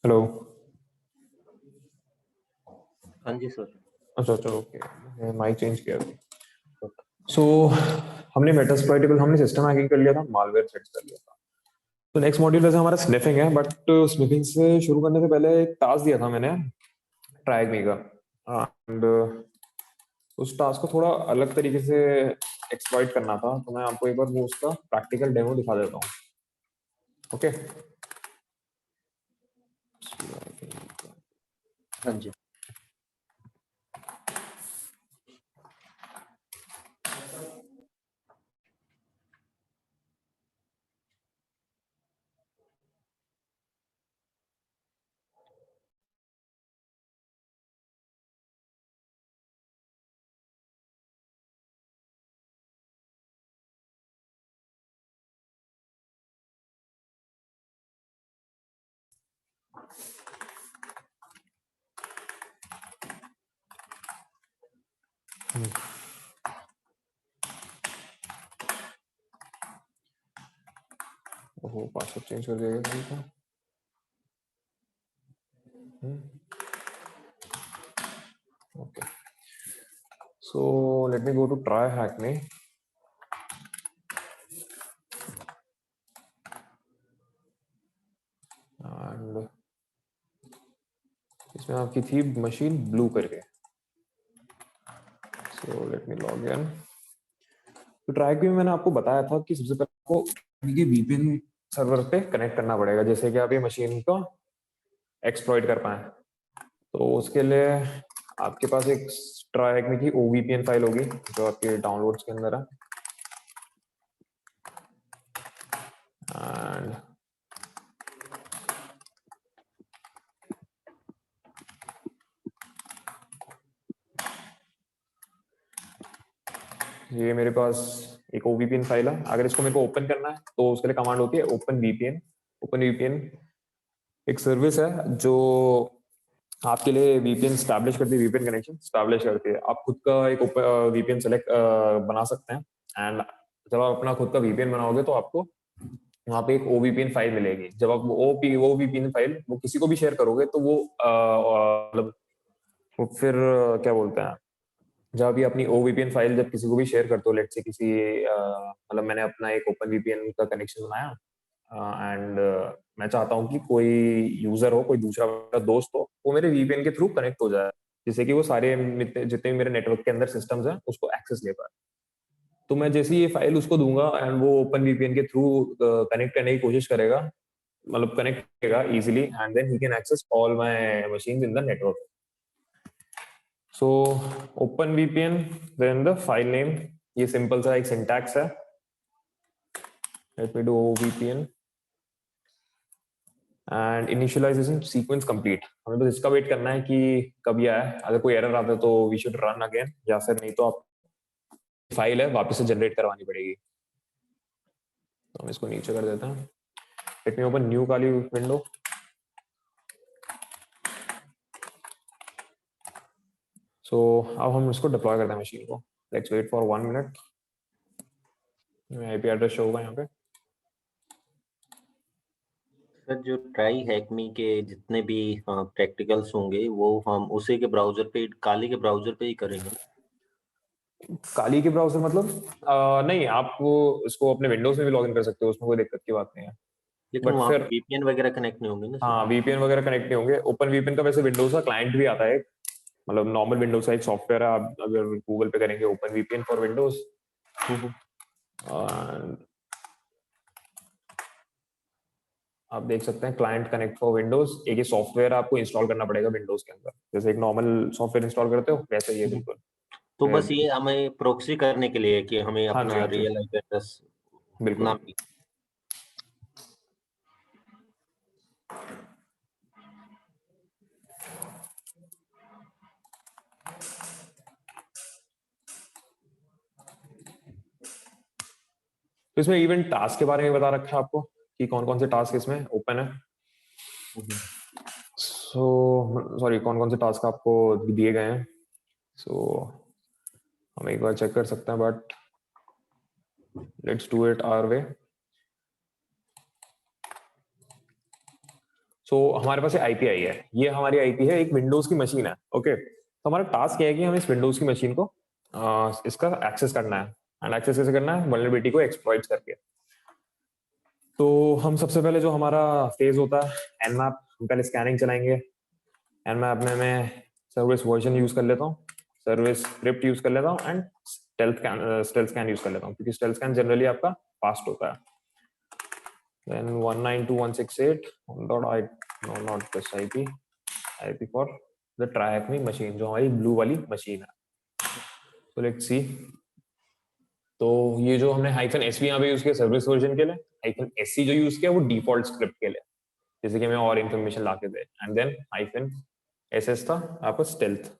Hello. हाँ जी sir. अच्छा अच्छा ओके, माइक चेंज किया अभी। सो हमने मेटास्प्लॉइटेबल, हमने सिस्टम हैकिंग कर लिया था, मालवेयर सेट कर लिया था। तो नेक्स्ट मॉड्यूल वैसे हमारा स्निफिंग है, बट स्निफिंग से शुरू करने से पहले एक टास्क दिया था मैंने ट्राई का, एंड उस टास्क को थोड़ा अलग तरीके से एक्सप्लॉइट करना था। तो मैं आपको एक बार वो उसका प्रैक्टिकल डेमो दिखा देता हूँ। ओके। हाँ जी। ओहो, पासवर्ड चेंज कर दिया। Okay. So let me go to try hackney. And इसमें आपकी थी मशीन ब्लू करके। So let me log in. तो ट्राई में मैंने आपको बताया था कि सबसे पहले आपको वीपीएन सर्वर पे कनेक्ट करना पड़ेगा, जैसे कि आप ये मशीन को एक्सप्लॉइट कर पाए। तो उसके लिए आपके पास एक ट्राई में की ओवीपीएन फाइल होगी जो आपके डाउनलोड्स के अंदर है। एंड ये मेरे पास एक ओवीपीएन फाइल है। अगर इसको मेरे को ओपन करना है तो उसके लिए कमांड होती है ओपन वीपीएन। ओपन वीपीएन एक सर्विस है जो आपके लिए वीपीएन स्टैब्लिश करती है, वीपीएन कनेक्शन स्टैब्लिश करती है। आप खुद का एक वीपीएन सेलेक्ट बना सकते हैं। एंड जब आप अपना खुद का वीपीएन बनाओगे तो आपको वहाँ पे एक ओवीपीएन फाइल मिलेगी। जब आप वो वीपीएन फाइल वो किसी को भी शेयर करोगे तो वो मतलब वो फिर क्या बोलते हैं, जब भी अपनी ओवीपीएन फाइल जब किसी को भी शेयर करते हो, लेट से किसी मतलब मैंने अपना एक ओपन वीपीएन का कनेक्शन बनाया एंड मैं चाहता हूँ कि कोई यूजर हो, कोई दूसरा मेरा दोस्त हो, वो मेरे वीपीएन के थ्रू कनेक्ट हो जाए, जिससे कि वो सारे जितने भी मेरे नेटवर्क के अंदर सिस्टम्स हैं उसको एक्सेस ले पाए। तो मैं जैसे ही ये फाइल उसको दूंगा एंड वो ओपन वीपीएन के थ्रू कनेक्ट करने की कोशिश करेगा, मतलब कनेक्ट करेगा easily, and then he can access all my machines in the network. So open VPN, then the file name, ये सिंपल सा एक सिंटैक्स है। Let me do VPN and initialization sequence complete. हमें बस इसका वेट करना है कि कब ये आए। अगर कोई एरर आता है तो वी शुड रन अगेन, या फिर नहीं तो आप फाइल है वापस से जनरेट करवानी पड़ेगी। तो हम इसको नीचे कर देते हैं। Let me open new Kali window. So अब हम इसको डिप्लॉय करते हैं मशीन को। Let's wait for 1 minute. IP address show होगा यहाँ पे। सर जो ट्राई हैकमी के जितने भी प्रैक्टिकल्स होंगे वो हम उसी के ब्राउजर पे, काली के ब्राउजर पे ही करेंगे। काली के ब्राउजर मतलब नहीं, आप वो इसको अपने विंडोज में भी लॉगिन कर सकते हो, उसमें कोई दिक्कत की बात नहीं है। लेकिन बट वहाँ पे फिर वीपीएन वगैरह कनेक्ट नहीं होंगे ना सर? हाँ, वीपीएन वगैरह कनेक्ट नहीं होंगे। ओपन वीपीएन का वैसे विंडोज का क्लाइंट भी आता है, मतलब नॉर्मल विंडोज का एक सॉफ्टवेयर है। आप अगर गूगल पे करेंगे ओपन वीपीएन फॉर विंडोज, आप देख सकते हैं क्लाइंट कनेक्ट फॉर विंडोज। एक ये सॉफ्टवेयर आपको इंस्टॉल करना पड़ेगा विंडोज के अंदर, जैसे एक नॉर्मल सॉफ्टवेयर इंस्टॉल करते हो वैसे ही है बिल्कुल। तो बस ये हमें प्रोक्सी करने के लिए है कि हमें हाँ जी, अपना हाँ जी, रियल आईपी एड्रेस बिल्कुल। ना। तो इसमें इवेंट टास्क के बारे में बता रखा है आपको कि कौन कौन से टास्क इसमें ओपन है। सो सॉरी, कौन कौन से टास्क आपको दिए गए हैं। सो हम एक बार चेक कर सकते हैं, but let's do it our way. So हमारे पास आईपी आई है, ये हमारी आईपी है, एक विंडोज की मशीन है। ओके, तो हमारा टास्क क्या है कि हम इस विंडोज की मशीन को इसका एक्सेस करना है। एंड एक्सेस कैसे करना है? वल्नरेबिलिटी को एक्सप्लॉइट करके। तो हम सबसे पहले जो हमारा फेज होता है एनमैप, हम पहले स्कैनिंग चलाएंगे। एनमैप में मैं सर्विस वर्जन यूज कर लेता हूँ, सर्विस स्क्रिप्ट यूज कर लेता हूँ, एंड स्टेल्थ स्कैन यूज कर लेता हूँ, क्योंकि स्टेल्थ स्कैन जनरली आपका फास्ट होता है। Then 192.168 .I, no not this IP, IP for the TryHackMe machine, जो हमारी ब्लू वाली मशीन है। तो लेट्स सी। तो ये जो हमने -SV यहाँ पे यूज किया सर्विस वर्जन के लिए, -SC जो यूज किया वो डिफॉल्ट स्क्रिप्ट के लिए, जैसे कि हमें और इन्फॉर्मेशन ला के दे। एंड देन -SS था आपका स्टेल्थ।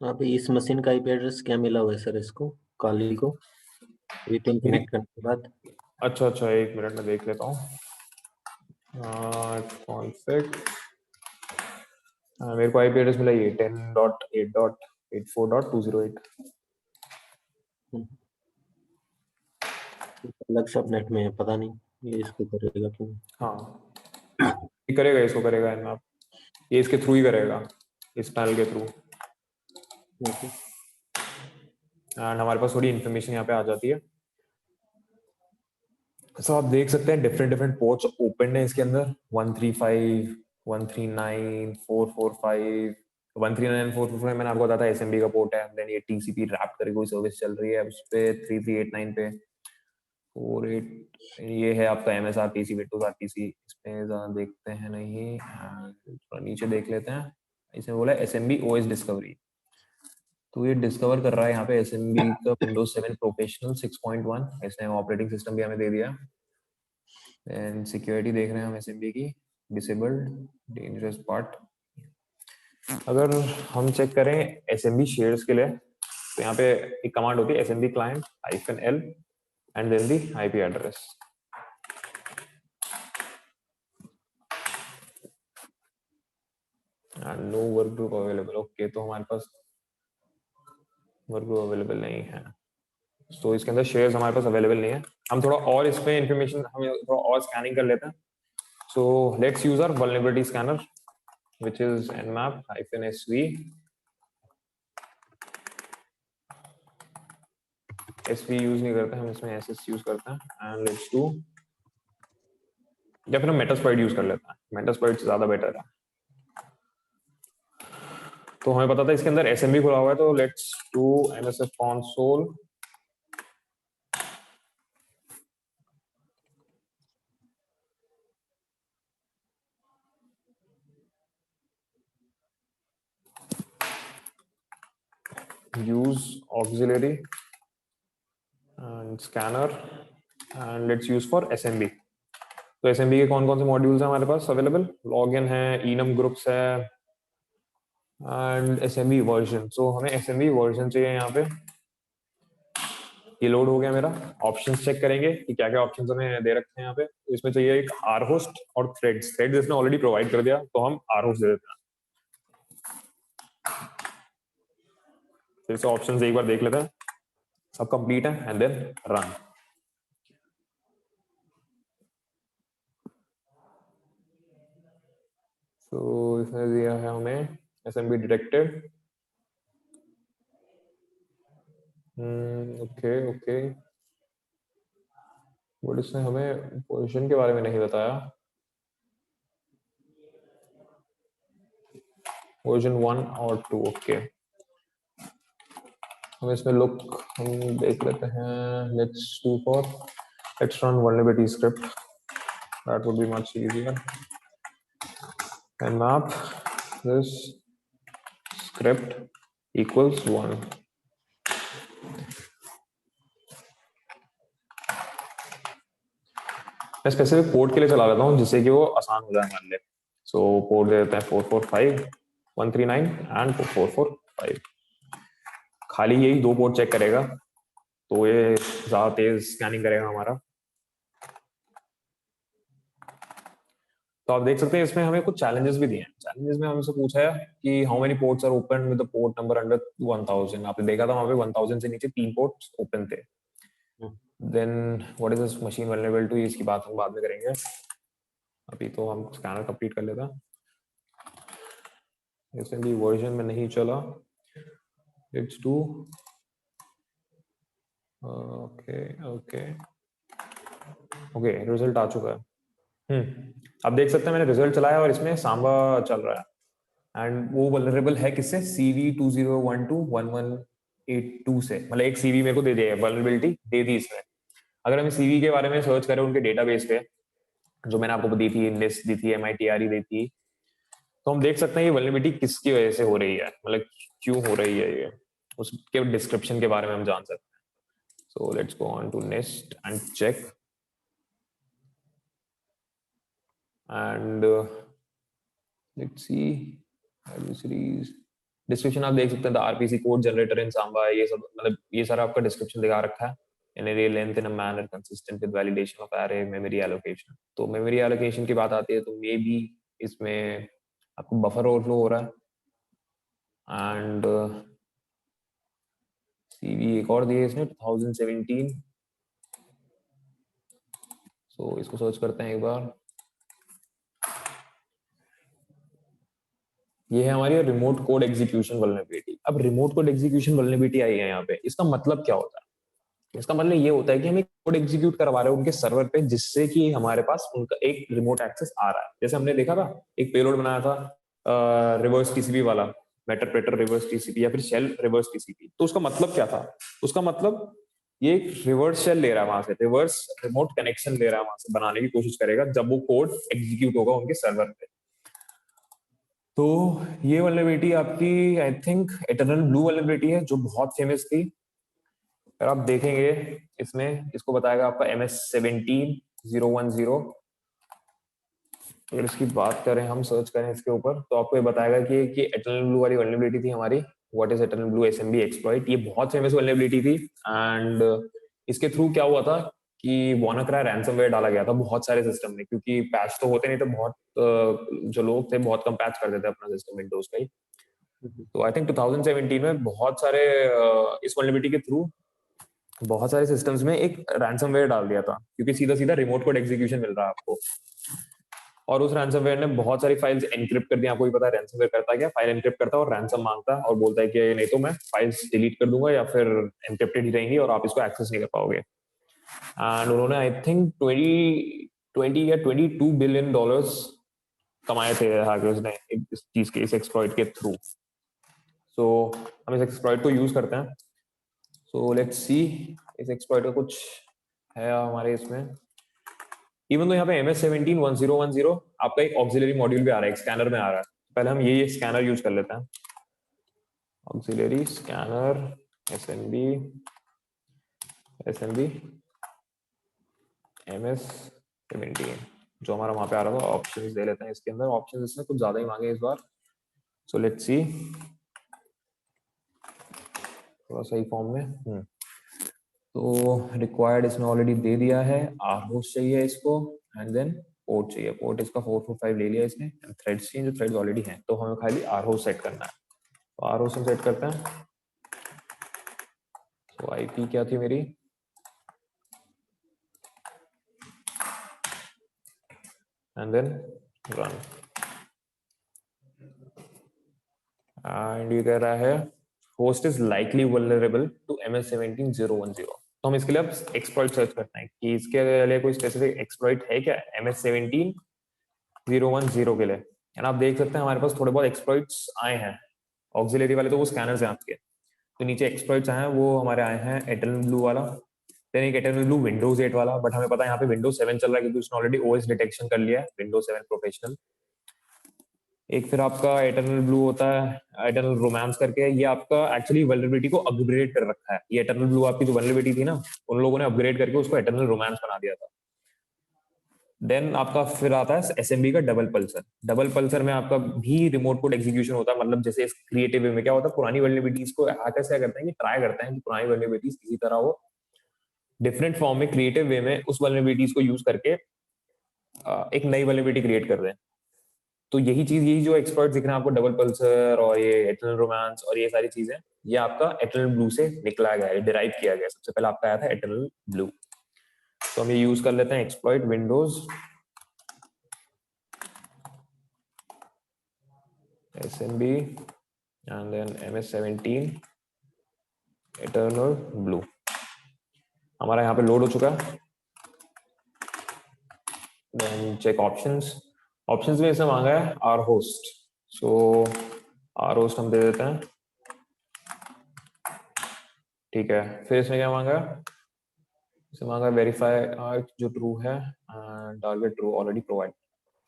अभी इस मशीन का आईपी एड्रेस क्या मिला हुआ है सर इसको, काली को वीपीएन कनेक्ट करने के बाद? अच्छा अच्छा, एक मिनट में देख लेता हूँ। कॉन्फिग, मेरे को आईपी एड्रेस मिला ये 10.8.84.208। अलग सबनेट में है, पता नहीं ये इसको करेगा कि नहीं। हाँ, ये करेगा, इसको करेगा एनमैप, ये इसके थ्रू ही करेगा, इस पैनल के थ्रू। ओके। एंड हमारे पास थोड़ी इन्फॉर्मेशन यहाँ पे आ जाती है। सो आप देख सकते हैं डिफरेंट डिफरेंट पोर्ट्स ओपन है इसके अंदर, 135, 139, 445, 139 445 मैंने आपको बताया था एसएमबी का पोर्ट है। देन ये टीसीपी रैप करके कोई सर्विस चल रही है उस पे 3389 पे 48, ये है आपका एमएसआर पीसी विंडोज आरपीसी। इसमें ज्यादा देखते हैं नहीं, थोड़ा नीचे देख लेते हैं। इसमें बोला एसएमबी ओएस डिस्कवरी, तो ये डिस्कवर कर रहा है यहाँ पे एसएमबी का विंडोज 7 प्रोफेशनल 6.1, इसने ऑपरेटिंग सिस्टम भी हमें दे दिया। एंड सिक्योरिटी देख रहे हैं हम एसएमबी की, डिसेबल्ड डेंजरस पार्ट। अगर हम चेक करें एसएमबी शेयर्स के लिए, तो यहाँ पे एक कमांड होती है SMB client -L and then the IP address. No work group available. Okay, तो हमारे पास वर्क ग्रुप अवेलेबल नहीं है, तो इसके अंदर शेयर्स हमारे पास अवेलेबल नहीं है। हम थोड़ा और इसमें इंफॉर्मेशन, हम थोड़ा और स्कैनिंग कर लेते हैं। So let's use our vulnerability scanner which is nmap-sv। sv use नहीं करते हम, इसमें ss यूज करते हैं। एंड लेट्स डू, या फिर हम मेटास्प्लॉइट यूज कर लेते हैं, मेटास्प्लॉइट ज्यादा बेटर है। तो हमें पता था इसके अंदर एसएमबी खुला हुआ है, तो let's do msf console use auxiliary and scanner and let's use for SMB। तो SMB के कौन कौन से मॉड्यूल्स हैं हमारे पास अवेलेबल? लॉगिन है, enum ग्रुप्स है एंड SMB वर्जन। सो हमें SMB वर्जन चाहिए यहाँ पे। ये लोड हो गया मेरा। ऑप्शंस चेक करेंगे कि क्या क्या ऑप्शंस हमें दे रखे हैं यहाँ पे। तो इसमें चाहिए एक आर होस्ट और थ्रेड्स। थ्रेड्स इसने ऑलरेडी प्रोवाइड कर दिया, तो हम आर होस्ट दे देते हैं। फिर से ऑप्शंस एक बार देख लेते हैं, सब कंप्लीट है एंड देन रन। तो इसने दिया है हमें SMB detected. Okay okay, but इसने हमें पोजीशन के बारे में नहीं बताया। वर्जन 1 और 2, ओके। हम इसमें लुक हम देख लेते हैं। Let's run vulnerability script, that would be much easier। and map this script equals 1. मैं स्पेसिफिक पोर्ट के लिए चला लेता हूँ जिससे कि वो आसान हो जाए हमारे लिए. सो पोर्ट दे देते हैं 445, 139 एंड 445. खाली यही दो पोर्ट चेक करेगा तो ये ज्यादा तेज स्कैनिंग करेगा हमारा. तो आप देख सकते हैं इसमें हमें कुछ चैलेंजेस भी दिए हैं. चैलेंजेस में हमसे पूछा है कि how many ports are open with the port number under 1000. आपने देखा था वहां पे 1000 से नीचे 3 पोर्ट्स ओपन थे. Then what is this machine vulnerable to, इसकी बात हम बाद में करेंगे. अभी तो हम स्कैनर कंप्लीट कर लेता. इसमें भी वर्जन में नहीं चला. Let's do okay okay okay. Result आ चुका है. अब देख सकते हैं मैंने रिजल्ट चलाया और इसमें सांबा चल रहा है. एंड वो वल्नरेबल है किससे? CV20121182 से. मतलब एक CV मेरे को दे दिया है, वल्नरेबिलिटी दे दी इसमें. अगर हम CV के बारे में सर्च करें उनके डेटाबेस पे, जो मैंने आपको दी थी, NIST दी थी, MITRE दी थी, तो हम देख सकते हैं ये वल्नरेबिलिटी किसकी वजह से हो रही है, मतलब क्यों हो रही है ये, उसके डिस्क्रिप्शन के बारे में हम जान सकते हैं. So let's go on to NIST and check. And let's see series description. आप देख सकते हैं the RPC code generator in Samba, ये सब मतलब ये सारा आपका डिस्क्रिप्शन दिखा रखा है. इन array length in a manner consistent with validation of array memory allocation. तो मेमोरी एलोकेशन की बात आती है तो मे बी इसमें आपको बफर ओवरफ्लो हो रहा है. एंड CV एक और दिए इसने 2017. सो इसको सर्च करते हैं एक बार. ये है हमारी रिमोट कोड एग्जीक्यूशन वल्नरेबिलिटी. अब रिमोट कोड एग्जीक्यूशन वल्नरेबिलिटी आई है यहाँ पे, इसका मतलब क्या होता है? इसका मतलब ये होता है कि हम एक कोड एग्जीक्यूट करवा रहे हैं उनके सर्वर पे, जिससे कि हमारे पास उनका एक रिमोट एक्सेस आ रहा है. जैसे हमने देखा था एक पेलोड बनाया था रिवर्स TCP वाला, मेटरप्रेटर रिवर्स TCP या फिर शेल रिवर्स TCP. तो उसका मतलब क्या था? उसका मतलब ये एक रिवर्स शेल ले रहा है वहां से, रिवर्स रिमोट कनेक्शन ले रहा है वहां से, बनाने की कोशिश करेगा जब वो कोड एग्जीक्यूट होगा उनके सर्वर पे. तो ये वल्नरेबिलिटी आपकी I think eternal blue vulnerability है, जो बहुत फेमस थी. अगर आप देखेंगे इसमें, इसको बताएगा आपका MS17010. अगर इसकी बात करें, हम सर्च करें इसके ऊपर, तो आपको ये बताएगा कि इटर्नल ब्लू वाली वल्नरेबिलिटी थी हमारी. What is eternal blue SMB exploit. ये बहुत फेमस वल्नरेबिलिटी थी. एंड इसके थ्रू क्या हुआ था कि WannaCry रैंसमवेयर डाला गया था बहुत सारे सिस्टम में, क्योंकि पैच तो होते नहीं थे बहुत. जो लोग थे बहुत कम पैच कर देते अपना सिस्टम विंडोज का ही. तो आई थिंक 2017 में बहुत सारे इस वल्नरेबिलिटी के थ्रू बहुत सारे सिस्टम्स में एक रैंसमवेयर डाल दिया था, क्योंकि सीधा सीधा रिमोट कोड एग्जीक्यूशन मिल रहा है आपको. और उस रैंसमवेयर ने बहुत सारी फाइल्स एनक्रिप्ट कर दी. आपको भी पता है रैंसमवेयर करता क्या, फाइल एनक्रिप्ट करता है और रैंसम मांगता है और बोलता है कि नहीं तो मैं फाइल्स डिलीट कर दूंगा या फिर एनक्रिप्टेड ही रहेंगी और आप इसको एक्सेस नहीं कर पाओगे. एंड उन्होंने आई थिंक 20 या $22 बिलियन कमाए थे हैकर्स ने इस चीज के, इस एक्सप्लॉइट के थ्रू. सो हम इस एक्सप्लॉइट को यूज करते हैं. सो लेट्स सी इस एक्सप्लॉइट का कुछ है हमारे इसमें. इवन तो यहाँ पे MS17010 आपका एक ऑक्सिलरी मॉड्यूल भी आ रहा है, एक स्कैनर में आ रहा है. पहले हम ये स्कैनर यूज कर लेते हैं. ऑक्सिलरी स्कैनर SMB MS17 जो हमारा वहां पे आ रहा था. ऑप्शंस दे लेते हैं इसके अंदर. ऑप्शंस इसमें कुछ ज्यादा ही मांगे इस बार. सो लेट्स सी, थोड़ा सही फॉर्म में. तो रिक्वायर्ड इसने ऑलरेडी दे दिया है. RHOS चाहिए इसको एंड देन पोर्ट चाहिए. पोर्ट इसका 445 ले लिया इसने. थ्रेड्स चाहिए, जो थ्रेड्स ऑलरेडी हैं, तो हमें खाली RHOS सेट करना है. तो RHOS हम सेट करते हैं. तो IP क्या थी मेरी? And then run. एंड ये कह रहा है host is likely vulnerable to MS17010. तो हम इसके लिए अब एक्सप्लॉइट सर्च करते हैं कि इसके लिए कोई स्पेसिफिक एक्सप्लॉइट है क्या MS17010 के लिए. एंड आप देख सकते हैं हमारे पास थोड़े बहुत एक्सप्लॉइट्स आए हैं. ऑक्सिलरी वाले तो वो स्कैनर्स हैं आपके. तो नीचे एक्सप्लॉइट्स आए हैं, वो हमारे आए हैं एटर्नल ब्लू वाला, देन एक एटर्नल ब्लू विंडोज 8 वाला. बट हमें पता है यहाँ पे विंडोज 7 चल रहा है क्योंकि उसने ऑलरेडी OS डिटेक्शन कर लिया है, विंडोज 7 प्रोफेशनल. एक फिर आपका एटर्नल ब्लू होता है, एटर्नल रोमांस करके, ये आपका एक्चुअली वल्नरेबिलिटी को अपग्रेड कर रखा है। ये एटर्नल ब्लू आपकी जो वल्नरेबिलिटी थी ना, उन लोगों ने अपग्रेड करके उसको एटर्नल रोमांस बना दिया था। देन आपका फिर आता है एसएमबी का डबल पल्सर। डबल पल्सर में आपका भी रिमोट कोड एग्जीक्यूशन होता है, मतलब जैसे क्रिएटिव वे में क्या होता है, पुरानी वल्नरेबिलिटीज को हैकर्स क्या करते हैं कि ट्राई करते हैं कि पुरानी वल्नरेबिलिटीज किसी तरह वो डिफरेंट फॉर्म में क्रिएटिव वे में उस वल्नरेबिलिटीज को यूज करके एक नई वल्नरेबिलिटी क्रिएट कर रहे हैं। तो यही जो एक्सपर्ट दिख रहे हैं आपको, डबल पल्सर और ये एटर्नल रोमांस और ये सारी चीजें, ये आपका एटर्नल ब्लू से निकला गया है, डिराइव किया गया है। सबसे पहले आपका आया था एटर्नल ब्लू। तो हम ये यूज कर लेते हैं, exploit Windows SMB and then MS17 eternal blue हमारा यहाँ पे लोड हो चुका है। Then check options. ऑप्शंस में इसने मांगा है R host, so R host हम दे देते हैं, ठीक है। फिर इसने क्या मांगा, इसे मांगा वेरीफाई जो ट्रू है and target true already provide.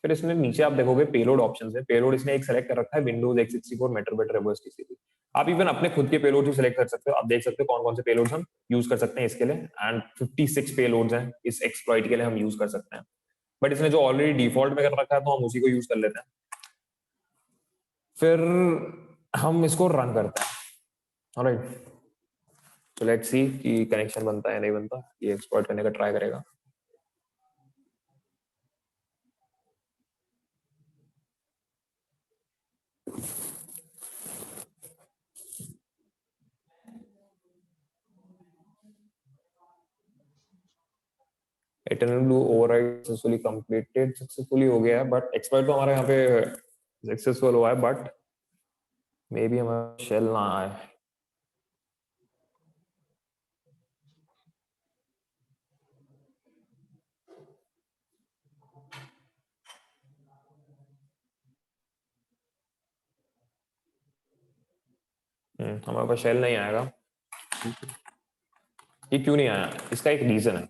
फिर इसमें नीचे आप देखोगे पेलोड ऑप्शंस है। पेलोड इसने एक सेलेक्ट कर रखा है, विंडोज x64 मेटरबेट रिवर्स टीसीपी। आप इवन अपने खुद के पेलोड भी सिलेक्ट कर सकते हो। आप देख सकते हो कौन कौन से पेलोड्स हम यूज कर सकते हैं इसके लिए, एंड 56 पेलोड्स हैं इस एक्सप्लॉइट के लिए हम यूज कर सकते हैं। बट इसने जो ऑलरेडी डिफॉल्ट में कर रखा है तो हम उसी को यूज कर लेते हैं। फिर हम इसको रन करते हैं। ऑलराइट, तो लेट्स सी कि कनेक्शन बनता है या नहीं बनता। ये एक्सप्लॉइट करने का ट्राई करेगा। Eternal blue override successfully completed, successfully हो गया है, बट एक्सप्लॉइट तो हमारा यहाँ पे सक्सेसफुल हुआ है, बट मे बी हमारा शेल ना आए। हमारे पास शेल नहीं आएगा। ये क्यों नहीं आया, इसका एक रीजन है।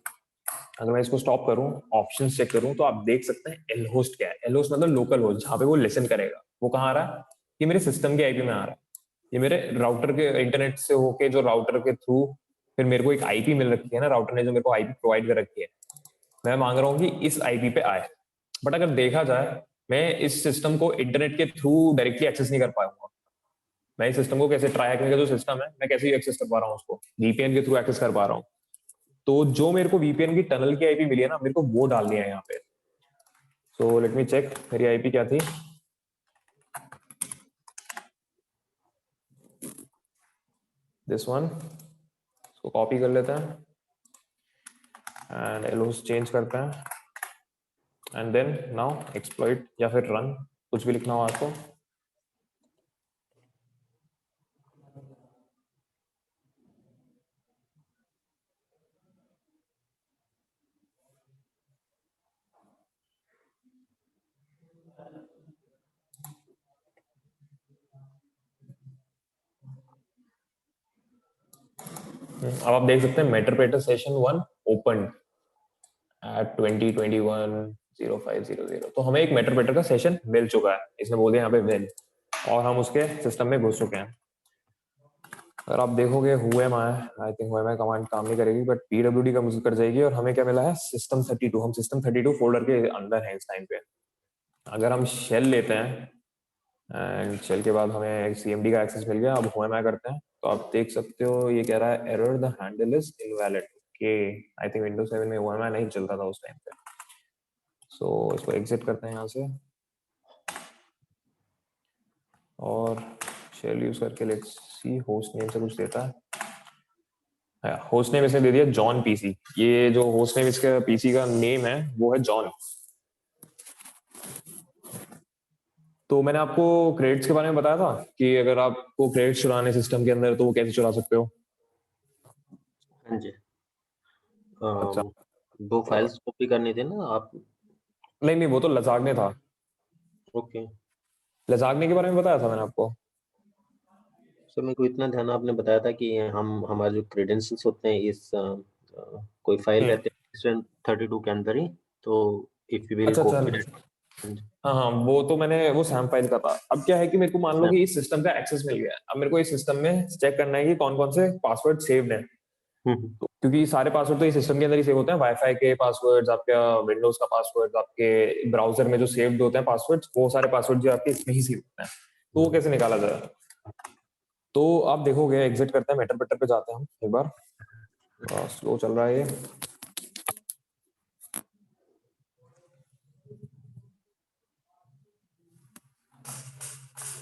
अगर मैं इसको स्टॉप करूं, ऑप्शंस चेक करूं, तो आप देख सकते हैं एल होस्ट क्या है। एल होस्ट मतलब लोकल होस्ट, जहां पे वो लिसन करेगा। वो कहाँ आ रहा है, ये मेरे सिस्टम के आईपी में आ रहा है। ये मेरे राउटर के इंटरनेट से होके, जो राउटर के थ्रू फिर मेरे को एक आईपी मिल रखी है ना, राउटर ने जो मेरे को आईपी प्रोवाइड कर रखी है, मैं मांग रहा हूँ कि इस आईपी पे आए। बट अगर देखा जाए, मैं इस सिस्टम को इंटरनेट के थ्रू डायरेक्टली एक्सेस नहीं कर पाऊंगा। मैं इस सिस्टम को कैसे, ट्राई हैकिंग का जो सिस्टम है, मैं कैसे एक्सेस कर पा रहा हूँ उसको, वीपीएन के थ्रू एक्सेस कर पा रहा हूँ। तो जो मेरे को वीपीएन की टनल की आईपी मिली है ना, मेरे को वो डालनी है यहाँ पे। सो लेट मी चेक मेरी आईपी क्या थी। दिस वन, इसको कॉपी कर लेते हैं एंड एलोस चेंज करते हैं, एंड देन नाउ एक्सप्लॉइट या फिर रन, कुछ भी लिखना हो आपको। अब आप देख सकते हैं मेटरप्रेटर सेशन 1 ओपन एट 2021-0500। तो हमें एक मेटरप्रेटर का सेशन मिल चुका है, इसने बोल दिया यहाँ पे विन, और हम उसके सिस्टम में घुस चुके हैं। अगर आप देखोगे हुए आई थिंक हुए कमांड काम नहीं करेगी, बट पीडब्ल्यूडी का मुझे कर जाएगी, और हमें क्या मिला है, सिस्टम 32। हम सिस्टम 32 फोल्डर के अंदर हैं इस टाइम पे। अगर हम शेल लेते हैं एंड शेल के बाद हमें सीएमडी का एक्सेस मिल गया, अब हुए करते हैं, तो आप देख सकते हो ये कह रहा है error the handle is invalid. Okay, I think Windows 7 में हुए नहीं चलता था उस टाइम पे। सो इसको एग्जिट करते हैं यहाँ से, और शेल यूज करके लेट्स सी होस्ट नेम से कुछ देता है। होस्ट नेम इसने दे दिया जॉन पीसी। ये जो होस्ट नेम इसका पीसी का नेम है वो है जॉन। तो मैंने आपको क्रेडिट्स के बारे में बताया था कि अगर आपको क्रेडिट्स चुराने सिस्टम के अंदर तो वो कैसे चुरा सकते हो। हाँ जी। अच्छा, दो फाइल्स कॉपी करनी थी ना आप। नहीं नहीं, वो तो लजागने था। ओके लजागने के बारे में बताया था मैंने आपको। सर, मेरे को इतना ध्यान आपने बताया था कि हम हमारे जो क्रेडेंशियल्स होते हैं इस कोई फाइल हम्म, रहते हैं 32 के अंदर ही, तो इफ यू विल अच्छा अच्छा, कॉपी दैट। हाँ हाँ, वो तो मैंने वो सैम फाइल का था। अब क्या है कि मेरे को मान लो कि इस सिस्टम का एक्सेस मिल गया है, अब मेरे को इस सिस्टम में चेक करना है कि कौन कौन से पासवर्ड सेव्ड हैं। हम्म, तो क्योंकि सारे पासवर्ड तो इस सिस्टम के अंदर ही सेव होते हैं, वाईफाई के पासवर्ड्स, आपका विंडोज का पासवर्ड, आपके ब्राउजर में जो सेव्ड होते हैं पासवर्ड्स, वो सारे पासवर्ड जो आपके इसमें ही सेव होते हैं। तो वो कैसे निकाला जाए? तो आप देखोगे, एग्जिट करते हैं, मेटर पे जाते हैं हम एक बार। स्लो चल रहा है ये।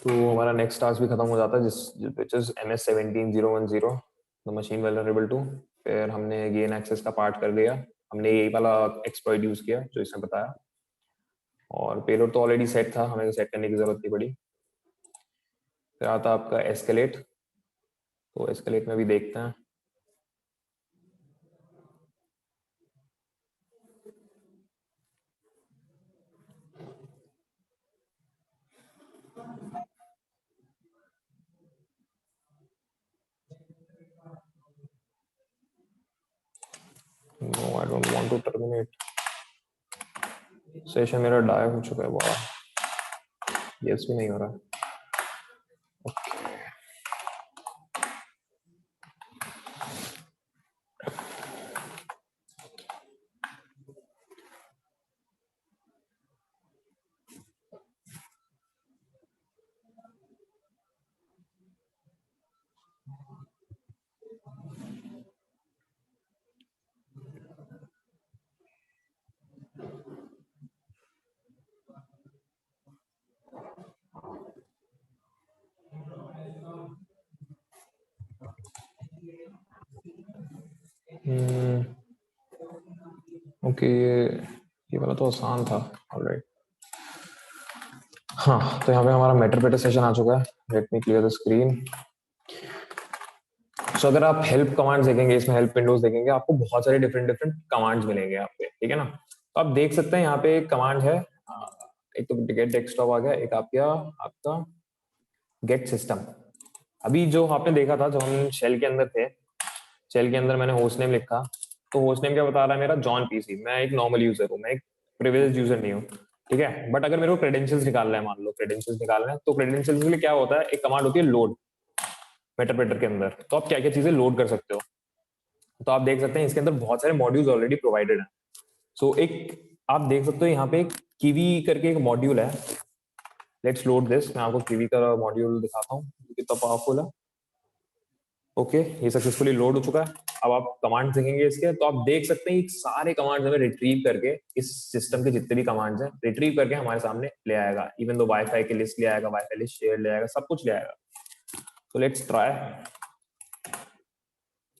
तो हमारा नेक्स्ट टास्क भी खत्म हो जाता है, जिस which is MS17010, the machine vulnerable to. फिर हमने गेन एक्सेस का पार्ट कर लिया, हमने यही वाला एक्सप्लॉइट यूज किया जो इसने बताया, और पेलोड तो ऑलरेडी सेट था, हमें सेट करने की जरूरत नहीं पड़ी। फिर आता आपका एस्केलेट। तो एस्केलेट में भी देखते हैं। No, I don't want to terminate. Session मेरा डाई हो चुका है, वाह, यस भी नहीं हो रहा। ओके, ये वाला तो आसान था। ऑलराइट। हाँ, तो यहाँ पे हमारा मेटर सेशन आ चुका है। Let me clear the screen. So अगर आप हेल्प कमांड्स देखेंगे, इसमें हेल्प विंडोज देखेंगे, आपको बहुत सारे डिफरेंट डिफरेंट कमांड्स मिलेंगे यहाँ पे, ठीक है ना। तो आप देख सकते हैं यहाँ पे एक कमांड है, एक तो गेट डेस्कटॉप आ गया, एक आपका आपका गेट सिस्टम। अभी जो आपने देखा था, जब हम शेल के अंदर थे, शेल के अंदर मैंने होस्ट नेम लिखा, तो होस्ट नेम क्या बता रहा है मेरा? John PC. मैं एक नॉर्मल यूजर हूँ, मैं एक प्रिविलेज यूजर नहीं हूँ, ठीक है। बट अगर मेरे को क्रेडेंशियल्स निकालना है, मान लो क्रेडेंशियल्स निकालना है, तो क्रेडेंशियल्स के लिए क्या होता है, एक कमांड होती है लोड, मेटाप्रेटर के अंदर। तो आप क्या क्या चीजें लोड कर सकते हो। तो आप देख सकते हैं इसके अंदर बहुत सारे मॉड्यूल्स ऑलरेडी प्रोवाइडेड हैं। सो एक आप देख सकते हो यहाँ पे एक कीवी करके एक मॉड्यूल है। Let's load this. मैं आपको कीवी का मॉड्यूल दिखाता हूँ कितना पावरफुल है। ओके, ये सक्सेसफुली लोड हो चुका है। अब आप कमांड देखेंगे इसके, तो आप देख सकते हैं सारे कमांड्स हमें रिट्रीव करके, इस सिस्टम के जितने भी कमांड्स हैं रिट्रीव करके हमारे सामने ले आएगा। इवन दो वाईफाई की लिस्ट ले आएगा, वाईफाई लिस्ट शेयर ले आएगा, सब कुछ ले आएगा। तो लेट्स ट्राई।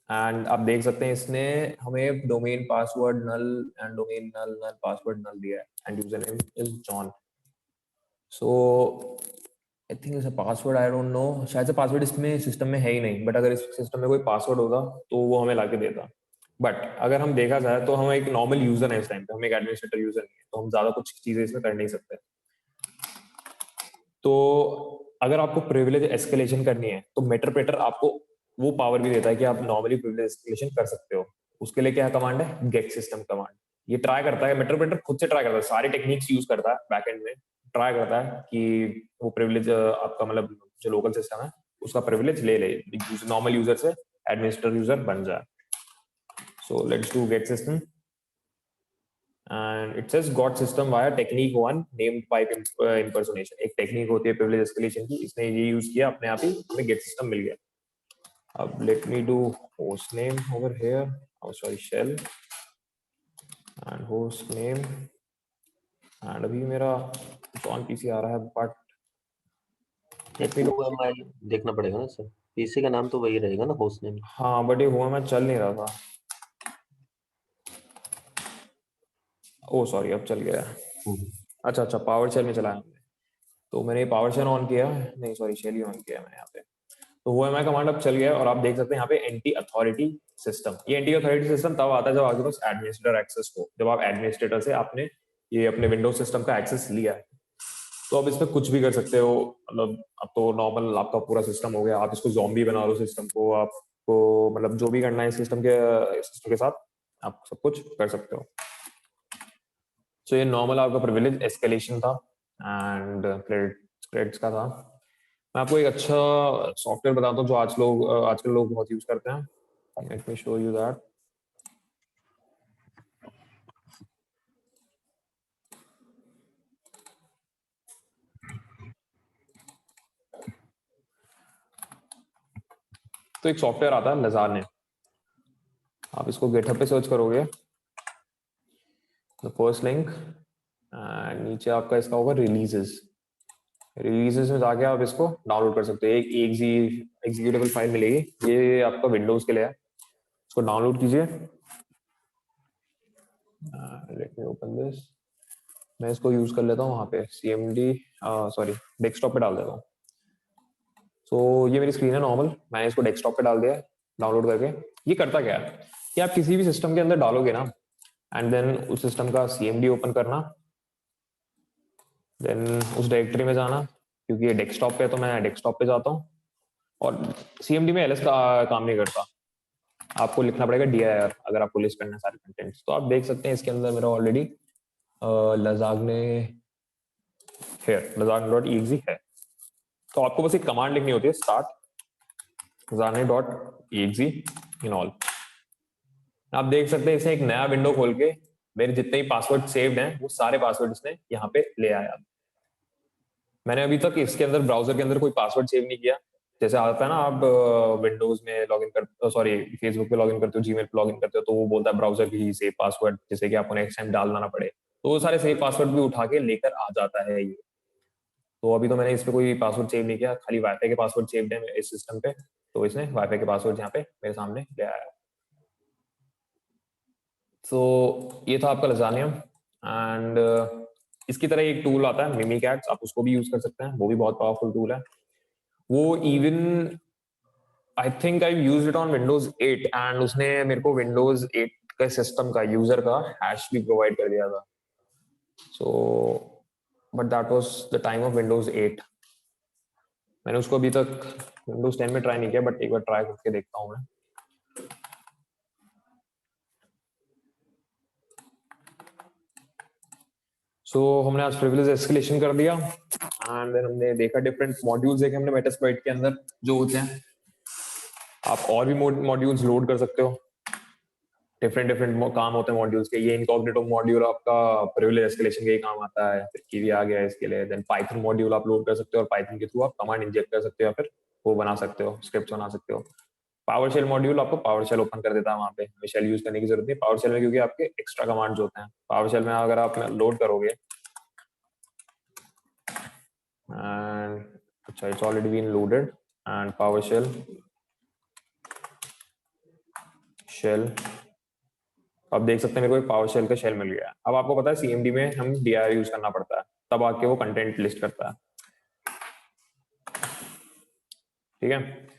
एंड आप देख सकते हैं इसने हमें domain password null and domain null null password null दिया है, and user name is John. So I think is password, I don't know, शायद से पासवर्ड इसमें सिस्टम में है ही नहीं, बट अगर इस सिस्टम में कोई पासवर्ड होगा तो वो हमें लाके देता। बट अगर हम देखा जाए तो हम एक नॉर्मल यूजर है, इस टाइम पे हम एक एडमिनिस्ट्रेटर यूजर नहीं है, तो हम ज्यादा कुछ चीजें इसमें कर नहीं सकते। तो अगर आपको प्रिविलेज एस्केलेशन करनी है, तो मेटरप्रेटर आपको वो पावर भी देता है कि आप नॉर्मली प्रिविलेज एस्केलेशन कर सकते हो। उसके लिए क्या कमांड है? Get system command. ये ट्राई करता है, मेटरप्रेटर खुद से ट्राई करता है, सारी टेक्निक्स यूज करता है बैकएंड में, ट्राई करता है कि वो प्रिविलेज आपका मतलब जो लोकल सिस्टम है उसका प्रिविलेज ले ले, नॉर्मल यूजर से एडमिनिस्ट्रेटर यूजर बन जाए। So let's do get system, and it says got system via technique one named pipe impersonation। एक टेक्निक होती है प्रिविलेज एस्केलेशन की, इसने ये यूज किया, अपने आप ही हमें गेट सिस्टम मिल गया। अब let me do host name over here, sorry shell and host name, and अभी मेरा जॉन पीसी आ रहा है, but let me do. OMI देखना पड़ेगा ना सर, पीसी का नाम तो वही रहेगा ना होस्ट नेम। हाँ, बट ये हुआ मैं चल नहीं रहा था। ओ सॉरी, अब चल गया। अच्छा अच्छा, पावर शेल में चलाया हमने, तो मैंने पावर शेल ऑन किया, नहीं सॉरी शेल ही ऑन किया मैंने यहाँ पे। तो वो एमआई कमांड अब चल गया, और आप देख सकते हैं यहाँ पे एंटी अथॉरिटी सिस्टम। ये एंटी अथॉरिटी सिस्टम तब आता है जब आपके पास एडमिनिस्ट्रेटर एक्सेस हो, जब आप एडमिनिस्ट्रेटर से आपने ये अपने विंडोज सिस्टम का एक्सेस लिया है, तो अब इसमें कुछ भी कर सकते हो। मतलब अब तो नॉर्मल आपका पूरा सिस्टम हो गया, आप इसको जॉम्बी बना लो सिस्टम को, आपको मतलब जो भी करना है सिस्टम के साथ आप सब कुछ कर सकते हो। सो ये नॉर्मल आपका प्रिविलेज एस्केलेशन था एंड क्रेडिट्स का था। मैं आपको एक अच्छा सॉफ्टवेयर बताता हूँ जो आजकल लोग बहुत यूज करते हैं। Let me show you that. तो एक सॉफ्टवेयर आता है लजारने, आप इसको गिटहब पे सर्च करोगे, द फर्स्ट लिंक, नीचे आपका इसका होगा रिलीजेस। रिलीजेस में जाके आप इसको डाउनलोड कर सकते हो। एक एक्जी एग्जीक्यूटेबल फाइल मिलेगी, ये आपका विंडोज के लिए है। इसको डाउनलोड कीजिए। Late me open this. मैं इसको यूज कर लेता हूँ वहाँ पे CMD, सॉरी डेस्कटॉप पे डाल देता हूँ। तो ये मेरी स्क्रीन है नॉर्मल, मैंने इसको डेस्कटॉप पे डाल दिया डाउनलोड करके। ये करता क्या है कि आप किसी भी सिस्टम के अंदर डालोगे ना, एंड देन उस सिस्टम का CMD ओपन करना, देन उस डायरेक्टरी में जाना, क्योंकि ये डेस्कटॉप पे है तो मैं डेस्कटॉप पे जाता हूँ। और CMD में LS का काम नहीं करता, आपको लिखना पड़ेगा DIR अगर आपको लिस्ट करना है सारे कंटेंट्स। तो आप देख सकते हैं इसके अंदर मेरा ऑलरेडी लजाग्ने लजाग्ने.exe है। तो आपको बस एक कमांड लिखनी होती है, स्टार्ट lazarne.exe इन ऑल। आप देख सकते हैं इसने एक नया विंडो खोल के मेरे जितने भी पासवर्ड सेव्ड हैं वो सारे पासवर्ड इसने यहाँ पे ले आया। मैंने अभी तक इसके अंदर ब्राउजर के अंदर कोई पासवर्ड सेव नहीं किया। जैसे आता है ना, आप विंडोज में लॉगिन कर सॉरी फेसबुक पे लॉगिन करते हो, जीमेल पे लॉगिन करते हो, तो वो बोलता है ब्राउजर की सेव पासवर्ड, जैसे कि आपको नेक्स्ट टाइम डालना ना पड़े। तो वो सारे सेव पासवर्ड भी उठा के लेकर आ जाता है ये। तो अभी तो मैंने इस पे कोई पासवर्ड सेव नहीं किया, खाली वाईफाई के पासवर्ड सेव्ड है इस सिस्टम पे। तो इसने वाईफाई के पासवर्ड यहाँ पे मेरे सामने ले आया। तो ये था आपका लजानिया। एंड इसकी तरह एक टूल आता है मिमिकैट्स, आप उसको भी यूज कर सकते हैं, वो भी बहुत पावरफुल टूल है। वो even I think I use it on Windows 8 and उसने मेरे को विंडोज 8 का सिस्टम का यूजर का हैश भी प्रोवाइड कर दिया था। So but that was the time of Windows 8। मैंने उसको अभी तक विंडोज 10 में ट्राई नहीं किया, बट एक बार ट्राई करके देखता हूँ मैं। सो हमने आज प्रिविलेज एस्केलेशन कर दिया एंड देन हमने देखा डिफरेंट मॉड्यूल्स देखे हमने मेटास्प्लॉइट के अंदर जो होते हैं। आप और भी मॉड्यूल्स लोड कर सकते हो, डिफरेंट डिफरेंट काम होते हैं मॉड्यूल्स के। ये इनकॉग्निटो मॉड्यूल आपका प्रिविलेज एस्केलेशन के ही काम आता है, फिर कीवी आ गया है इसके लिए। देन पाइथन मॉड्यूल आप लोड कर सकते हो और पाइथन के थ्रू आप कमांड इंजेक्ट कर सकते हो या फिर वो बना सकते हो, स्क्रिप्ट बना सकते हो। पावर शेल मॉड्यूल आपको पावर शेल ओपन कर देता है, वहां पे हमें शेल यूज करने की जरूरत नहीं पावर शेल में, क्योंकि आपके एक्स्ट्रा कमांड्स होते हैं पावर शेल में। अगर आप लोड करोगे एंड अच्छा it's already been loaded and power shell shell, अब देख सकते हैं मेरे को एक पावर शेल का शेल मिल गया है। अब आपको पता है CMD में हम DIR यूज करना पड़ता है, तब आके वो कंटेंट लिस्ट करता है। ठीक है,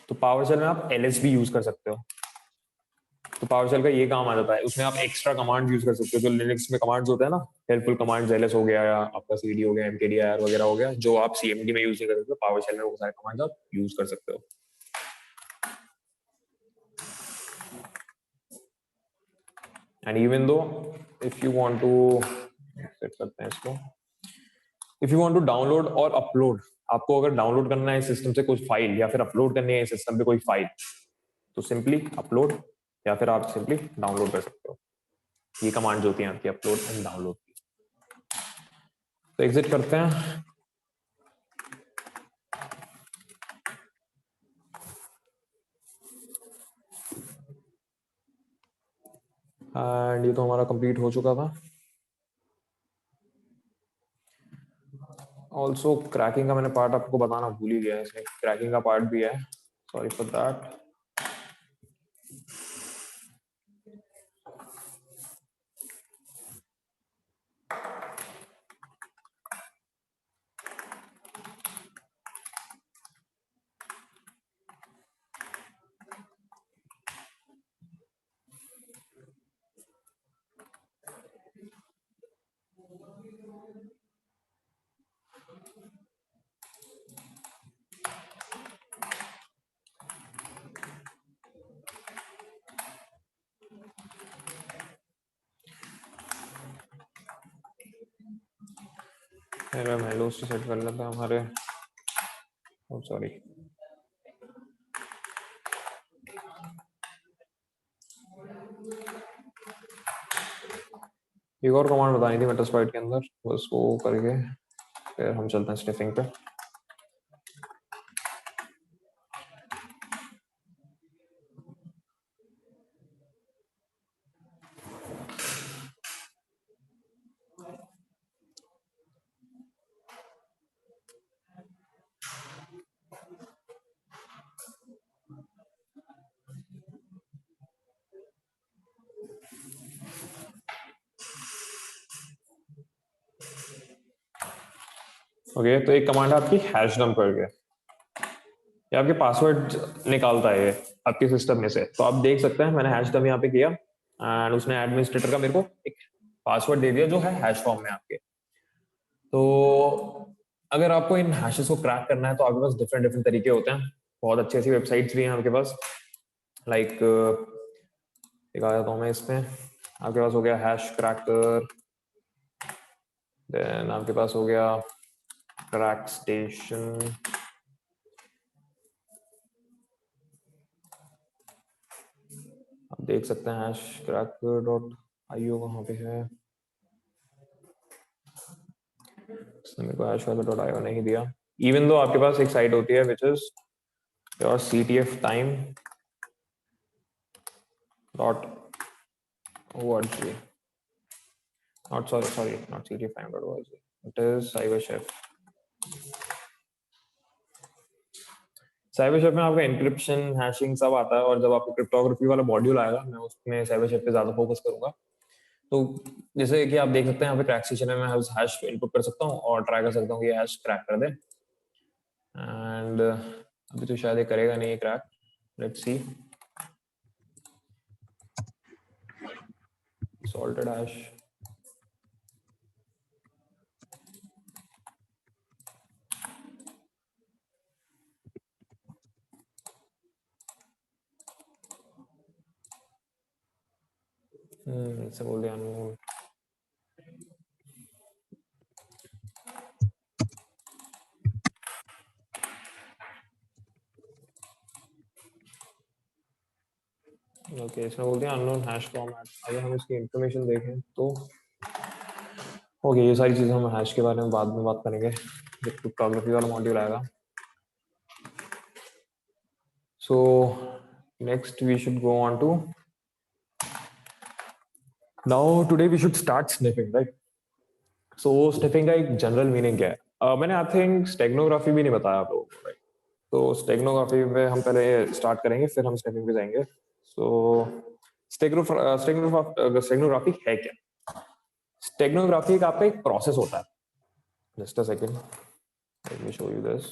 तो पावर शेल में आप LS भी यूज कर सकते हो। तो पावर शेल का ये काम आ जाता है, उसमें आप एक्स्ट्रा कमांड यूज कर सकते हो जो लिनक्स में कमांड्स होते हैं ना, हेल्पफुल कमांड्स, LS हो गया या आपका CD हो गया, MKDIR वगैरह हो गया, जो आप CMD में यूज नहीं कर सकते, पावर शेल में वो सारे कमांड्स आप यूज कर सकते हो। And even though if you want to set करते हैं इसको, if you want to download और अपलोड, आपको अगर डाउनलोड करना है सिस्टम से कोई फाइल या फिर अपलोड करनी है सिस्टम पे कोई फाइल, तो सिंपली अपलोड या फिर आप सिंपली डाउनलोड कर सकते हो। ये कमांड्स होती हैं आपकी अपलोड एंड डाउनलोड की। तो एग्जिट करते हैं। एंड ये तो हमारा कंप्लीट हो चुका था। ऑल्सो क्रैकिंग का मैंने पार्ट आपको बताना भूल ही गया, इसमें क्रैकिंग का पार्ट भी है, सॉरी फॉर दैट। मेरा मेलोस तो सेट कर लेते हैं हमारे, सॉरी। एक और कमांड बतानी थी मेटास्प्लॉइट के अंदर, बस वो करके फिर हम चलते हैं स्निफिंग पे। ओके, तो एक कमांड है आपकी हैश डंप करके, ये आपके पासवर्ड निकालता है ये आपके सिस्टम में से। तो आप देख सकते हैं मैंने हैश डंप यहाँ पे किया एंड उसने एडमिनिस्ट्रेटर का मेरे को एक पासवर्ड दे दिया जो है हैश फॉर्म में आपके। तो अगर आपको इन हैशेस को क्रैक करना है तो आपके पास डिफरेंट डिफरेंट तरीके होते हैं। बहुत अच्छी अच्छी वेबसाइट्स भी हैं आपके पास, लाइक दिखा देता हूँ मैं इसमें। आपके पास हो गया हैश क्रैकर, देन आपके पास हो गया क्रैक स्टेशन, आप देख सकते हैं हैश क्रैकर डॉट आईओ कहाँ पे है। इसने मेरे को हैश क्रैकर डॉट आईओ नहीं दिया, इवन दो आपके पास एक साइट होती है which is your CTF time dot org, not sorry not CTF time dot org, it is cyberchef। साइबरशेफ में आपका इंक्रिप्शन हैशिंग सब आता है, और जब आपको क्रिप्टोग्राफी वाला मॉड्यूल आएगा मैं उसमें साइबरशेफ पे ज्यादा फोकस करूंगा। तो जैसे कि आप देख सकते हैं यहाँ पे क्रैक स्टेशन में मैं हैश इनपुट कर सकता हूँ और ट्राई कर सकता हूँ कि ये हैश क्रैक कर दे, एंड अभी तो शायद ये करेगा नहीं crack, let's see. Salted hash, इससे बोल दिया अननोन। ओके, इसमें बोल दिया अननोन हैश फॉर्मेट। अगर हम इसकी इंफॉर्मेशन देखें तो ओके, ये सारी चीजें हम हैश के बारे में बाद में बात करेंगे जब क्रिप्टोग्राफी वाला मॉड्यूल आएगा। So next we should go on to, now today we should start sniffing, right? So sniffing का एक जनरल मीनिंग क्या है? मैंने आई थिंक स्टेगनोग्राफी भी नहीं बताया आप लोगों को, राइट? तो स्टेगनोग्राफी में हम पहले स्टार्ट करेंगे फिर हम स्निफिंग पे जाएंगे। सो स्टेगनोग्राफी है क्या? स्टेगनोग्राफी का आपका एक प्रोसेस होता है, just a second, let me show you this.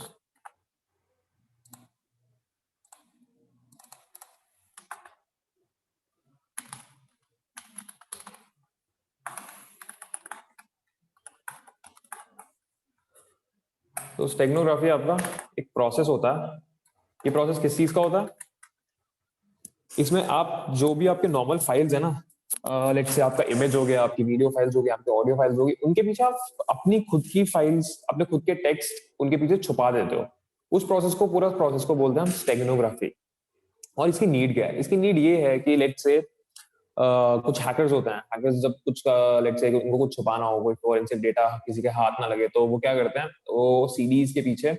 तो स्टेगनोग्राफी आपका एक प्रोसेस होता है। ये प्रोसेस किस चीज का होता है? इसमें आप जो भी आपके नॉर्मल फाइल्स है ना, लेट्स से आपका इमेज हो गया, आपकी वीडियो फाइल्स हो गई, आपके ऑडियो फाइल्स होगी, उनके पीछे आप अपनी खुद की फाइल्स, अपने खुद के टेक्स्ट उनके पीछे छुपा देते हो। उस प्रोसेस को, पूरा प्रोसेस को बोलते हैं हम स्टेगनोग्राफी। और इसकी नीड क्या है? इसकी नीड ये है कि लेट्स से कुछ हैकर्स होते हैं, हैकर्स जब कुछ लेट्स से उनको कुछ छुपाना हो, कोई फॉरेंसिक डेटा किसी के हाथ ना लगे, तो वो क्या करते हैं, वो सीडीज के पीछे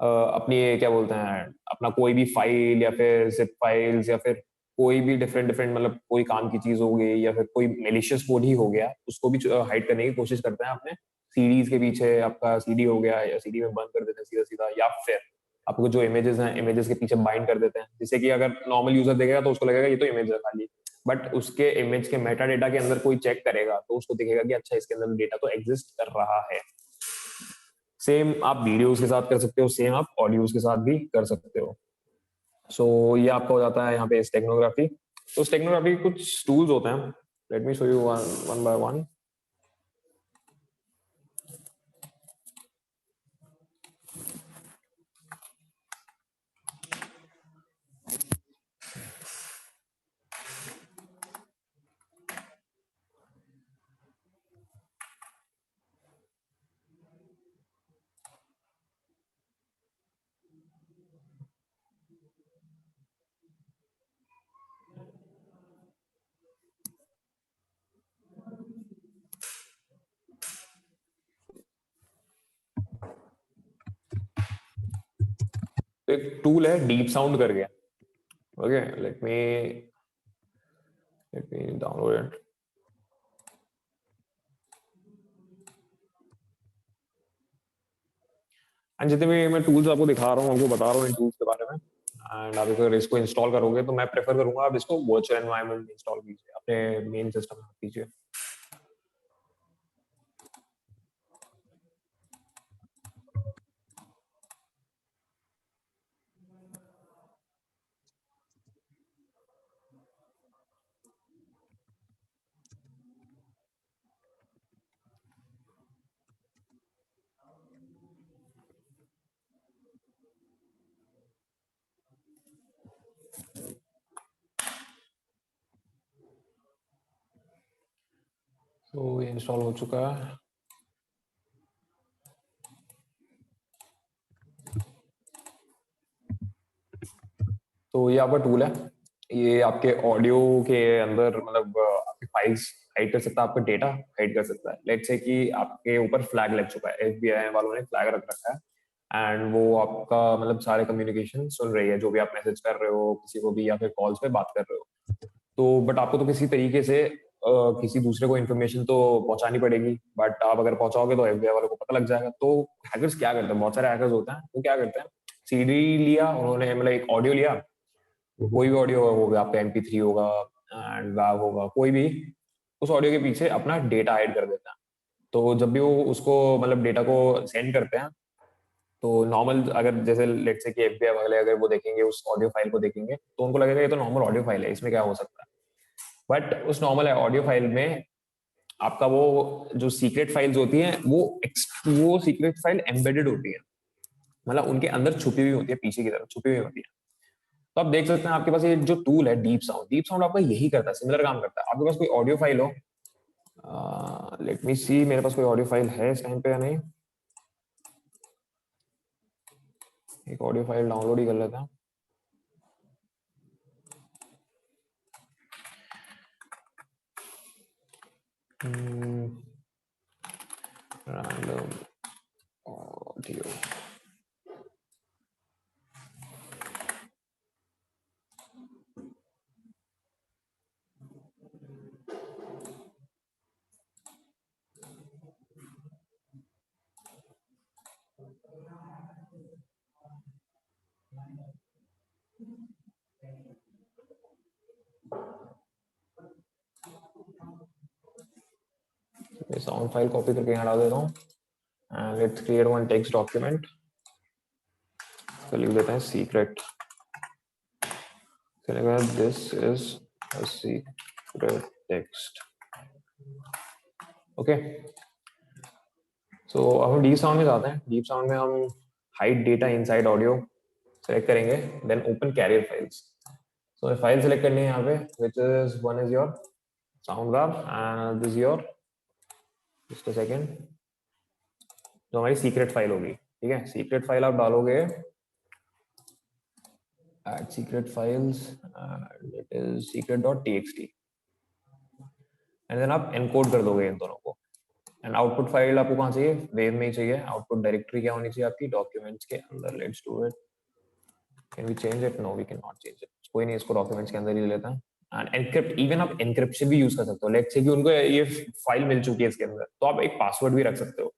अपनी क्या बोलते हैं, अपना कोई भी फाइल या फिर जिप फाइल्स या फिर कोई भी डिफरेंट डिफरेंट मतलब कोई काम की चीज हो गई या फिर कोई मेलिशियस कोड ही हो गया, उसको भी हाइड करने की कोशिश करते हैं अपने सीडीज के पीछे। आपका सीडी हो गया या सीडी में बंद कर देते हैं सीधा सीधा, या फिर आपको जो इमेजेस हैं इमेजेस के पीछे बाइंड कर देते हैं, जिससे कि अगर नॉर्मल यूजर देखेगा तो उसको लगेगा ये तो इमेज है खाली, बट उसके इमेज के मेटा डेटा के अंदर कोई चेक करेगा तो उसको दिखेगा कि अच्छा इसके अंदर डेटा तो एग्जिस्ट कर रहा है। सेम आप वीडियोस के साथ कर सकते हो, सेम आप ऑडियोज के साथ भी कर सकते हो। सो ये आपका हो जाता है यहाँ पे स्टेगनोग्राफी। तो स्टेगनोग्राफी के कुछ टूल्स होते हैं, let me show you one by one. तो एक टूल है डीप साउंड करके, okay let me download it. And जितने भी मैं टूल्स आपको दिखा रहा हूँ, आपको बता रहा हूँ इन टूल्स के बारे में, एंड आप अगर इसको इंस्टॉल करोगे तो मैं प्रेफर करूंगा आप इसको वर्चुअल एनवायरनमेंट में इंस्टॉल कीजिए, अपने मेन सिस्टम में कीजिए। तो ये इंस्टॉल हो चुका है। तो ये आपका टूल है, ये आपके ऑडियो के अंदर मतलब आपके फाइल्स हाइड कर सकता है, आपका डेटा हाइड कर सकता है। लेट्स से कि आपके ऊपर फ्लैग लग चुका है, एफबीआई वालों ने फ्लैग रख रखा है, एंड वो आपका मतलब सारे कम्युनिकेशन सुन रही है, जो भी आप मैसेज कर रहे हो किसी को भी या फिर कॉल्स पे बात कर रहे हो। तो बट आपको तो किसी तरीके से किसी दूसरे को इन्फॉर्मेशन तो पहुंचानी पड़ेगी, बट आप अगर पहुंचाओगे तो एफबीआई वालों को पता लग जाएगा। तो हैकर्स क्या करते हैं, बहुत सारे हैकर्स होते हैं, वो क्या करते हैं, सीडी लिया उन्होंने, मतलब एक ऑडियो लिया, कोई भी ऑडियो होगा, आपका MP3 होगा एंड WAV होगा, कोई भी, उस ऑडियो के पीछे अपना डेटा हाइड कर देता है। तो जब भी वो उसको मतलब डेटा को सेंड करते हैं, तो नॉर्मल अगर जैसे लेट्स से कि एफबीआई वाले अगर वो देखेंगे उस ऑडियो फाइल को देखेंगे, तो उनको लगेगा ये तो नॉर्मल ऑडियो फाइल है, इसमें क्या हो सकता है। बट उस नॉर्मल ऑडियो फाइल में आपका वो जो सीक्रेट फाइल्स होती हैं वो सीक्रेट फाइल एम्बेडेड होती है, मतलब उनके अंदर छुपी हुई होती है, पीछे की तरफ छुपी हुई होती है। तो आप देख सकते हैं आपके पास ये जो टूल है डीप साउंड आपका यही करता है, सिमिलर काम करता है। आपके पास कोई ऑडियो फाइल हो, लेट मी सी मेरे पास कोई ऑडियो फाइल है इस टाइम पे या नहीं। एक ऑडियो फाइल डाउनलोड ही कर लेता हूं। Random audio, sound file copy करके यहाँ डाल देता हूँ, and let's create one text document. तो लिख देते हैं secret, this is a secret text, okay. So अब हम डीप साउंड में जाते हैं। डीप साउंड में हम hide data inside audio select करेंगे, देन ओपन कैरियर फाइल्स। सो फाइल सेलेक्ट करनी है यहाँ पे, which is one is your sound web and this your, just a second, जो हमारी सीक्रेट फाइल होगी, ठीक है। सीक्रेट फाइल आप डालोगे, add secret files, it is secret.txt, and then आप एनकोड कर दोगे इन दोनों को। एंड आउटपुट फाइल आपको कहाँ चाहिए, वेव में ही चाहिए। आउटपुट डायरेक्टरी क्या होनी चाहिए आपकी, डॉक्यूमेंट्स के अंदर। Let's do it, can we change it, no we can not change it, कोई नहीं, इसको डॉक्यूमेंट्स के अंदर ही ले लेता है। एंड एनक्रिप्ट, इवन आप एनक्रिप्शन भी यूज कर सकते हो। लेट्स से कि उनको ये फाइल मिल चुकी है इसके अंदर, तो आप एक पासवर्ड भी रख सकते हो,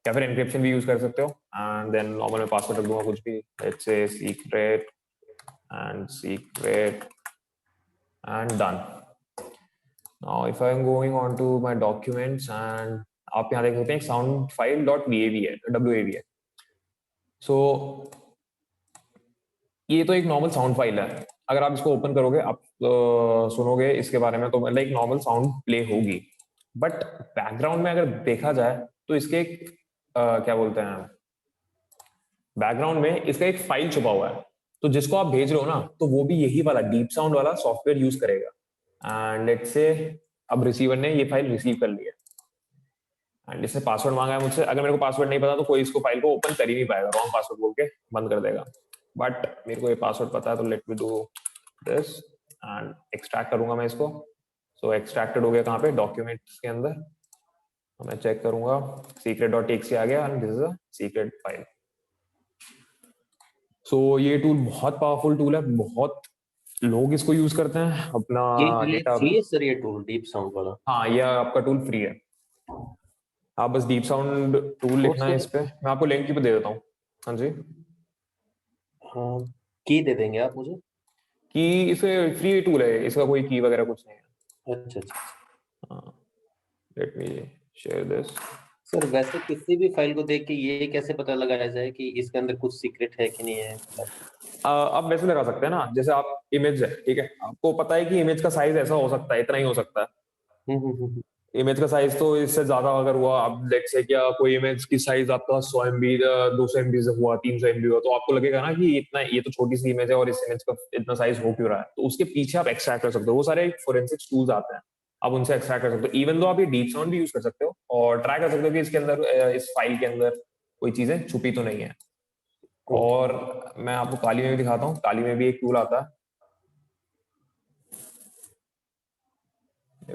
या फिर एनक्रिप्शन भी यूज कर सकते हो। एंड देन नॉर्मल में पासवर्ड रख दूंगा कुछ भी, let's say secret and done. Now if I am going on to my documents, and आप यहाँ देख सकते हैं साउंड फाइल .wav है, WAV है। सो ये तो एक नॉर्मल साउंड फाइल है। अगर आप इसको ओपन करोगे, आप सुनोगे इसके बारे में, तो मतलब एक नॉर्मल साउंड प्ले होगी। बट बैकग्राउंड में अगर देखा जाए तो इसके एक क्या बोलते हैं, बैकग्राउंड में इसका एक फाइल छुपा हुआ है। तो जिसको आप भेज रहे हो ना, तो वो भी यही वाला डीप साउंड वाला सॉफ्टवेयर यूज करेगा। एंड लेट्स से अब रिसीवर ने ये फाइल रिसीव कर लिया, एंड इसने पासवर्ड मांगा है मुझसे। अगर मेरे को पासवर्ड नहीं पता तो कोई इसको फाइल को ओपन कर ही नहीं पाएगा, रॉन्ग पासवर्ड बोल के बंद कर देगा। बट मेरे को ये पासवर्ड पता है, तो late me do this and extract करूंगा मैं इसको। सो एक्सट्रैक्टेड हो गया कहाँ पे, डॉक्यूमेंट्स के अंदर। तो मैं चेक करूंगा, secret.txt आ गया, and this is a secret file. So ये टूल बहुत पावरफुल टूल है, बहुत लोग इसको यूज करते हैं अपना ये डेटा। फ्री है सर, ये टूल डीप साउंड वाला? हाँ, ये आपका टूल फ्री है। आप बस डीप साउंड टूल तो लिखना है सर इस पे, मैं आपको लिंक भी दे देता हूँ। हाँ जी। हाँ, की दे देंगे आप मुझे? की इसे फ्री टूल है, इसका कोई की वगैरह कुछ नहीं है। अच्छा अच्छा। हाँ, let me share this. Sir वैसे किसी भी फाइल को देख के ये कैसे पता लगाया जाए कि इसके अंदर कुछ सीक्रेट है कि नहीं है, मतलब? आप वैसे लगा सकते हैं ना, जैसे आप इमेज है, ठीक है, आपको पता है कि इमेज का साइज ऐसा हो सकता है, इतना ही हो सकता है। हम्म। इमेज का साइज तो इससे ज्यादा अगर हुआ, आप लेट से क्या कोई इमेज की साइज आपका 100 MB 200 MB से हुआ, 300 MB हुआ, तो आपको लगेगा ना कि इतना, ये तो छोटी सी इमेज है और इस इमेज का इतना साइज हो क्यों रहा है। तो उसके पीछे आप एक्सट्रैक्ट कर सकते हो, वो सारे फोरेंसिक टूल्स आते हैं, आप उनसे एक्सट्रैक्ट कर सकते हो। इवन दो आप ये डीप साउंड भी यूज कर सकते हो और ट्राई कर सकते हो कि इसके अंदर इस फाइल के अंदर कोई चीजें छुपी तो नहीं है। ओके। और मैं आपको काली में भी दिखाता हूँ, काली में भी एक टूल आता है।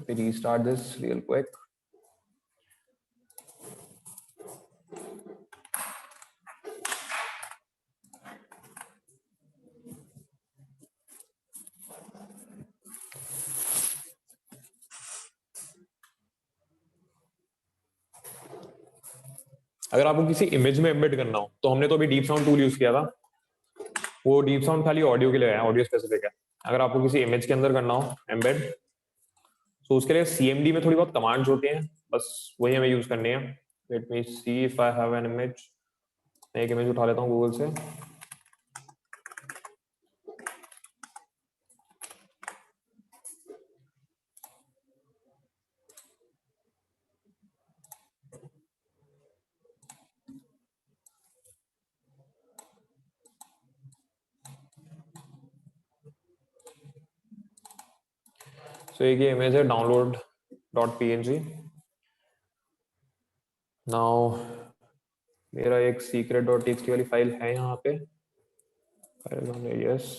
Restart this real quick. अगर आपको किसी इमेज में एम्बेड करना हो, तो हमने तो अभी डीप साउंड टूल यूज किया था, वो डीप साउंड खाली ऑडियो के लिए है, ऑडियो स्पेसिफिक है। अगर आपको किसी इमेज के अंदर करना हो एम्बेड, तो उसके लिए सीएमडी में थोड़ी बहुत कमांड्स होती हैं, बस वही हमें यूज करनी है। Let me see if I have an image. मैं एक इमेज उठा लेता हूँ गूगल से। सो एक ये इमेज है डाउनलोड डॉट png। नाउ मेरा एक सीक्रेट डॉट टीएक्सटी वाली फाइल है यहाँ पे, yes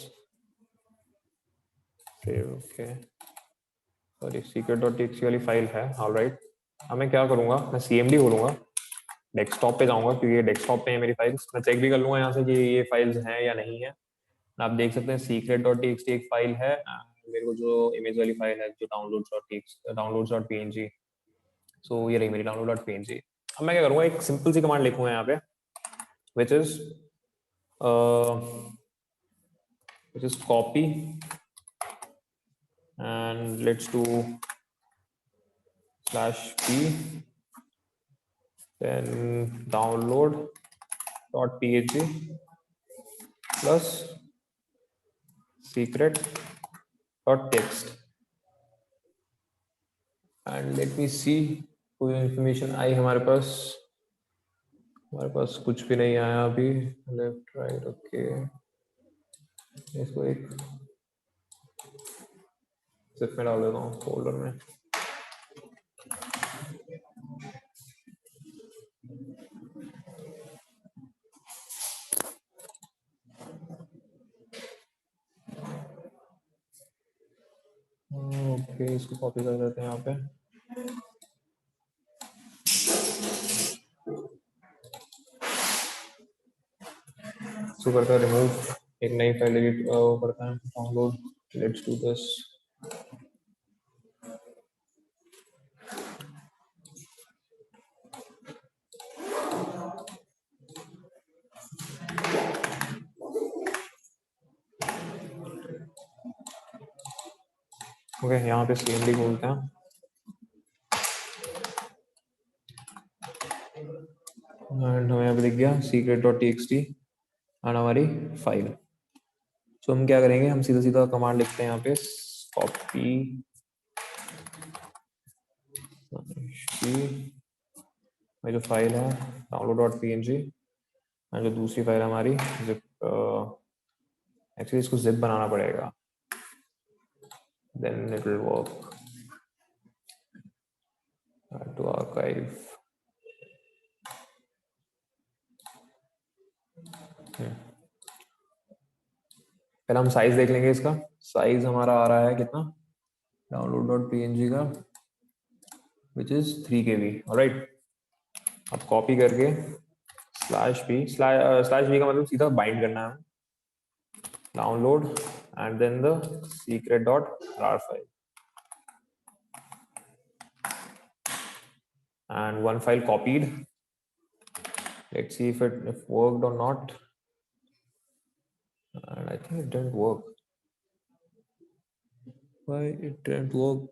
okay, sorry secret dot TXT वाली फाइल है, ऑलराइट। अब मैं क्या करूंगा, मैं सीएमडी खोलूंगा, डेस्कटॉप पे जाऊंगा क्योंकि ये डेस्कटॉप पे है मेरी फाइल्स, मैं चेक भी कर लूंगा यहाँ से कि ये फाइल्स हैं या नहीं है। आप देख सकते हैं सीक्रेट डॉट टीएक्सटी एक फाइल है, मेरे को जो इमेज वाली फाइल है जो डाउनलोड्स डॉट पीएनजी, सो ये रही मेरी डाउनलोड डॉट पीएनजी। अब मैं क्या करूंगा, एक सिंपल सी कमांड लिखूंगा यहाँ पे, which is copy and let's do /p, then download dot png plus secret dot text, and let me see कोई इंफॉर्मेशन आई हमारे पास कुछ भी नहीं आया अभी। लेफ्ट राइट ओके, इसको एक जिप में डाल देता हूँ फोल्डर में। ओके, इसको कॉपी कर देते हैं यहाँ पे। इसको करता है रिमूव, एक नई फाइल एडिट करता है, download, let's do this. Okay, यहाँ पे सीएमडी खोलते हैं एंड हमें यहाँ पे दिख गया सीक्रेट डॉट टीएक्सटी एंड हमारी फाइल। सो हम क्या करेंगे, हम सीधा सीधा कमांड लिखते हैं यहाँ पे, कॉपी में जो फाइल है डाउनलोड डॉट png, और जो दूसरी फाइल हमारी जिप, एक्चुअली इसको जिप बनाना पड़ेगा, then it will work to archive. पहले हम साइज देख लेंगे, इसका साइज हमारा आ रहा है कितना, डाउनलोड डॉट png का, विच इज 3 KB, ऑलराइट। अब कॉपी करके /p का मतलब सीधा बाइंड करना है, download, and then the secret.rar file, and one file copied. Let's see if it worked or not. And I think it didn't work. Why it didn't work?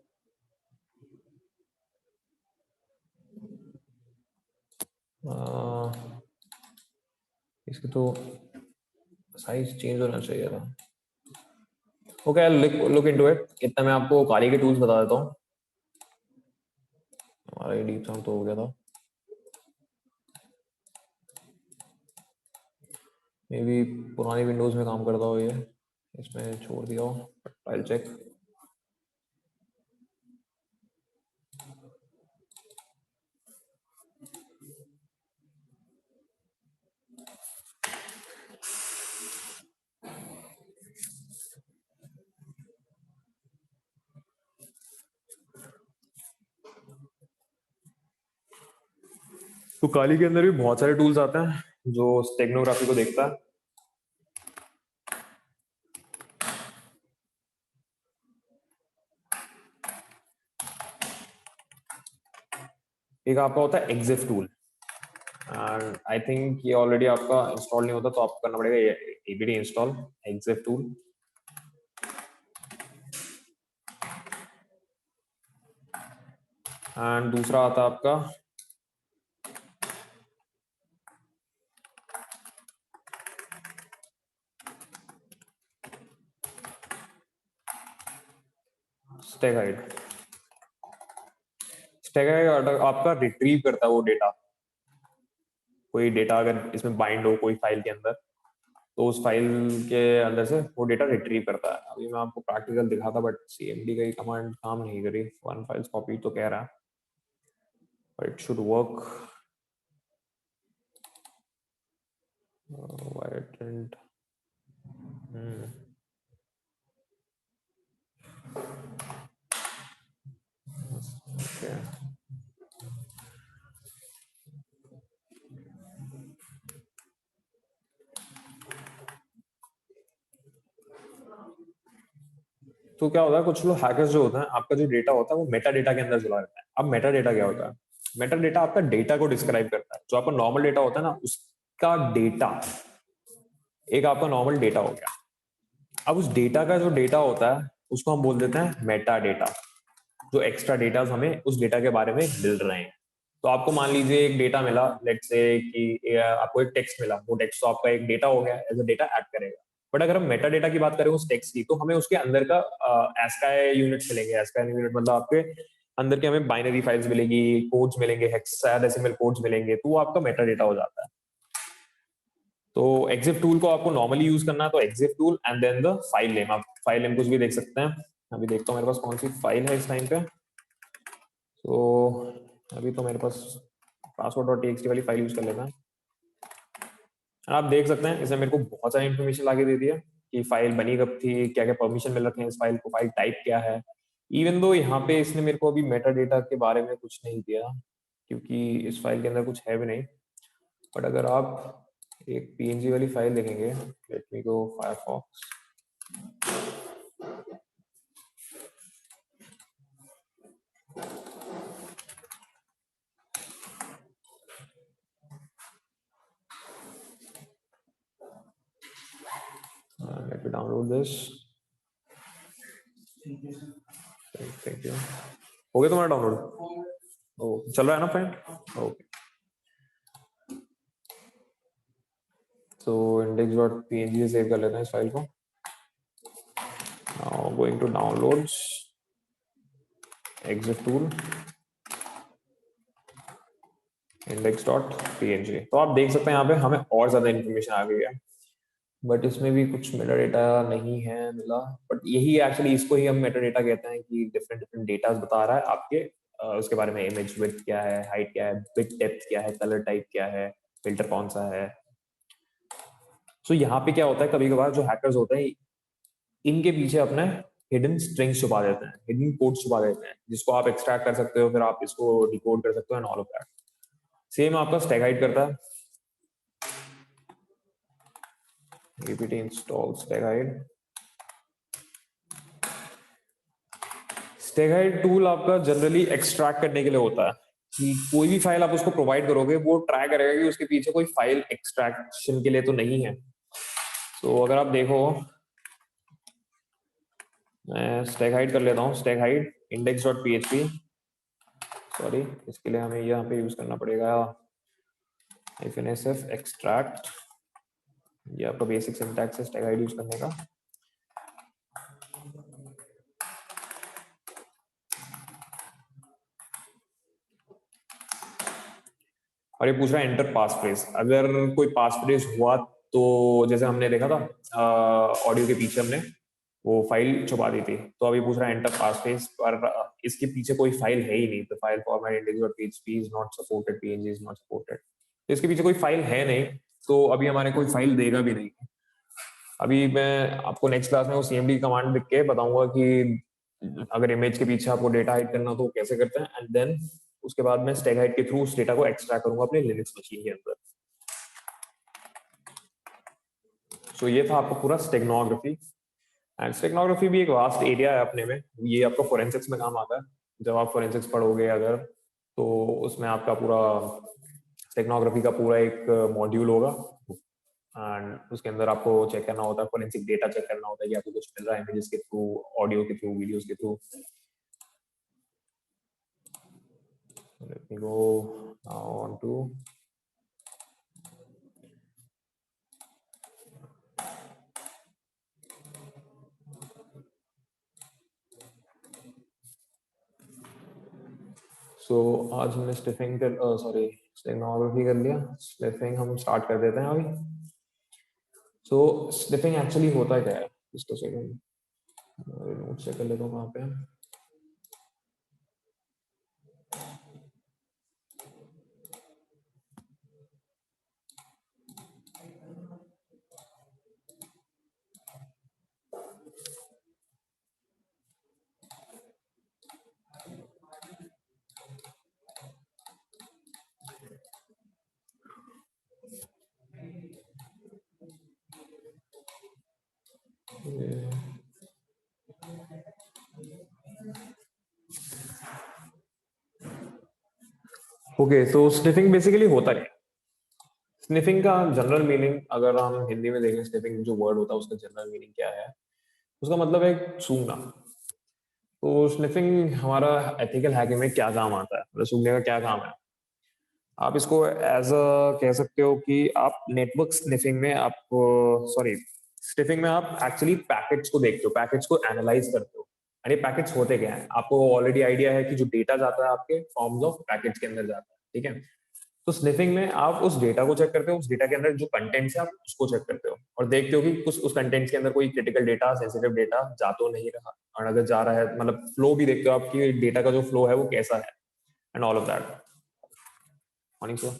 इसकी तो size change होना चाहिए था. Okay, I'll look into it. इतना मैं आपको काली के tools बता देता हूँ. हमारा ये डीप साउंड तो हो गया था. मे बी पुरानी विंडोज में काम करता हो ये, इसमें छोड़ दिया हो. I'll check. तो काली के अंदर भी बहुत सारे टूल्स आते हैं जो स्टेगनोग्राफी को देखता है. एक आपका होता है EXIF tool, and I think ये ऑलरेडी आपका इंस्टॉल नहीं होता, तो आपको करना पड़ेगा ये apt install EXIF tool. And दूसरा आता है आपका स्टेगाइड. स्टेगाइड आपका रिट्रीव करता है वो डेटा. कोई डेटा अगर इसमें बाइंड हो कोई फाइल के अंदर, तो उस फाइल के अंदर से वो डेटा रिट्रीव करता है. अभी मैं आपको प्रैक्टिकल दिखा था, बट cmd का ही कमांड काम नहीं करी. वन फाइल्स कॉपी तो कह रहा है, but it should work. Why it didn't. Okay, तो क्या होता है, कुछ लोग हैकर्स जो होते हैं, आपका जो डेटा होता है वो मेटा डेटा के अंदर चला रहता है. अब मेटा डेटा क्या होता है? मेटा डेटा आपका डेटा को डिस्क्राइब करता है. जो आपका नॉर्मल डेटा होता है ना, उसका डेटा एक आपका नॉर्मल डेटा हो गया. अब उस डेटा का जो डेटा होता है उसको हम बोल देते हैं मेटा डेटा. जो एक्स्ट्रा डेटा हमें उस डेटा के बारे में मिल रहे हैं. तो आपको मान लीजिए एक डेटा मिला, लेट्स से कि आपको एक टेक्स्ट मिला. वो टेक्स्ट तो आपका एक डेटा हो गया, एज अ डेटा ऐड करेगा. बट अगर हम मेटा डेटा की बात करें उस टेक्स्ट की, तो हमें उसके अंदर का ASCII यूनिट्स मिलेंगे. ASCII यूनिट मतलब आपके अंदर के हमें बाइनरी फाइल्स मिलेगी, कोड्स मिलेंगे, हेक्साडेसिमल कोड्स मिलेंगे. तो वो आपका मेटा डेटा हो जाता है. तो EXIF टूल को आपको नॉर्मली यूज करना है, तो EXIF tool and then the file name. आप फाइल नेम कुछ भी देख सकते हैं. अभी देखता हूँ मेरे पास कौन सी फाइल है इस टाइम पे. तो अभी तो मेरे पास password.txt वाली फाइल यूज कर लेना है. आप देख सकते हैं इसने मेरे को बहुत सारी इन्फॉर्मेशन लाके दे दिया कि फाइल बनी कब थी, क्या क्या परमिशन मिल रखे हैं इस फाइल को, फाइल टाइप क्या है. इवन दो यहाँ पे इसने मेरे को अभी मेटा डेटा के बारे में कुछ नहीं दिया, क्योंकि इस फाइल के अंदर कुछ है भी नहीं. बट अगर आप एक PNG वाली फाइल देखेंगे, late me go Firefox. Let me download this. Thank you. हो गया तुम्हारा डाउनलोड? ओ, चल रहा है ना फ्रेंड? ओके. तो index.png से सेव कर लेते हैं इस फाइल को. Now going to downloads, EXIF tool, index.png. तो आप देख सकते हैं यहाँ पे हमें और ज्यादा इन्फॉर्मेशन आ गई है, बट इसमें भी कुछ मेटा डेटा नहीं है मिला. बट यही एक्चुअली इसको ही हम मेटा डेटा कहते हैं कि डिफरेंट डिफरेंट डेटा बता रहा है आपके उसके बारे में. इमेज विड्थ क्या है, हाइट क्या है, बिट डेप्थ क्या है, कलर टाइप क्या है, फिल्टर कौन सा है. सो यहाँ पे क्या होता है, कभी कभार जो हैकर्स होते हैं इनके पीछे अपने हिडन स्ट्रिंग्स छुपा देते हैं, हिडन कोड छुपा देते हैं, जिसको आप एक्सट्रैक्ट कर सकते हो, फिर आप इसको डिकोड कर सकते हो and all of that. Same आपका स्टेगाइड करता है. apt install stagHide। stagHide tool आपका जनरली एक्सट्रैक्ट करने के लिए होता है कि कोई भी फाइल आप उसको प्रोवाइड करोगे वो ट्राई करेगा कि उसके पीछे कोई फाइल एक्सट्रैक्शन के लिए तो नहीं है। तो अगर आप देखो, मैं stagHide कर लेता हूँ, stagHide index.php। सॉरी, इसके लिए हमें यहाँ पे यूज करना पड़ेगा -sf extract। ये आपका बेसिक सिंटैक्स है stagHide यूज करने का। और ये पूछ रहा है एंटर पास फ्रेज। अगर कोई पास फ्रेज हुआ तो जैसे हमने देखा था ऑडियो के पीछे हमने वो फाइल छुपा दी थी, तो अभी पूछ रहा है एंटर पास फ्रेज, पर इसके पीछे कोई फाइल है ही नहीं। तो file format index.php is not supported, png is not supported. तो इसके पीछे कोई फाइल है नहीं, तो अभी हमारे कोई फाइल देगा भी नहीं। अभी मैं आपको नेक्स्ट क्लास में वो cmd कमांड लिख के बताऊंगा कि अगर इमेज के पीछे आपको डेटा हाइड करना तो कैसे करते हैं, एंड देन उसके बाद मैं stagHide के थ्रू उस डेटा को एक्सट्रैक्ट करूंगा अपने लिनक्स मशीन के अंदर। सो ये था आपका पूरा स्टेगनोग्राफी। एंड स्टेगनोग्राफी भी एक वास्ट एरिया है अपने में, ये आपका फोरेंसिक्स में काम आता है। जब आप फोरेंसिक्स पढ़ोगे अगर, तो उसमें आपका पूरा स्टेगनोग्राफी का पूरा एक मॉड्यूल होगा, एंड उसके अंदर आपको चेक करना होता है, फोरेंसिक डेटा चेक करना होता है कि आपको कुछ मिल रहा है इमेजेस के थ्रू, ऑडियो के थ्रू, वीडियोस के through. Let me go now on to आज हमने स्टिफिंग कर सॉरी स्टेगनोग्राफी कर लिया। स्टिफिंग हम स्टार्ट कर देते हैं अभी। स्टिफिंग एक्चुअली होता क्या है, जस्ट अ सेकंड, नोट से कर लेता हूँ कहाँ पे है। ओके, तो स्निफिंग बेसिकली होता क्या है? स्निफिंग का जनरल मीनिंग अगर हम हिंदी में देखें, स्निफिंग जो वर्ड होता है उसका जनरल मीनिंग क्या है? उसका मतलब है सूंघना। तो स्निफिंग हमारा एथिकल हैकिंग में क्या काम आता है, मतलब सूंघने का क्या काम है? आप इसको एज अ कह सकते हो कि आप नेटवर्क स्निफिंग में आप सॉरी स्निफिंग में आप एक्चुअली पैकेट्स को देखते हो, पैकेट्स को एनालाइज करते हो। और ये पैकेट्स होते क्या है, आपको ऑलरेडी आइडिया है कि जो डेटा जाता है आपके फॉर्म्स ऑफ पैकेट्स के अंदर जाता है, ठीक है। तो स्निफिंग में आप उस डेटा को चेक करते हो, उस डेटा के अंदर जो कंटेंट्स है आप उसको चेक करते हो और देखते हो कि कुछ उस कंटेंट्स के अंदर कोई क्रिटिकल डेटा, सेंसिटिव डेटा जा तो नहीं रहा, और अगर जा रहा है मतलब फ्लो भी देखते हो आप कि डेटा का जो फ्लो है वो कैसा है, and all of that. Morning sir.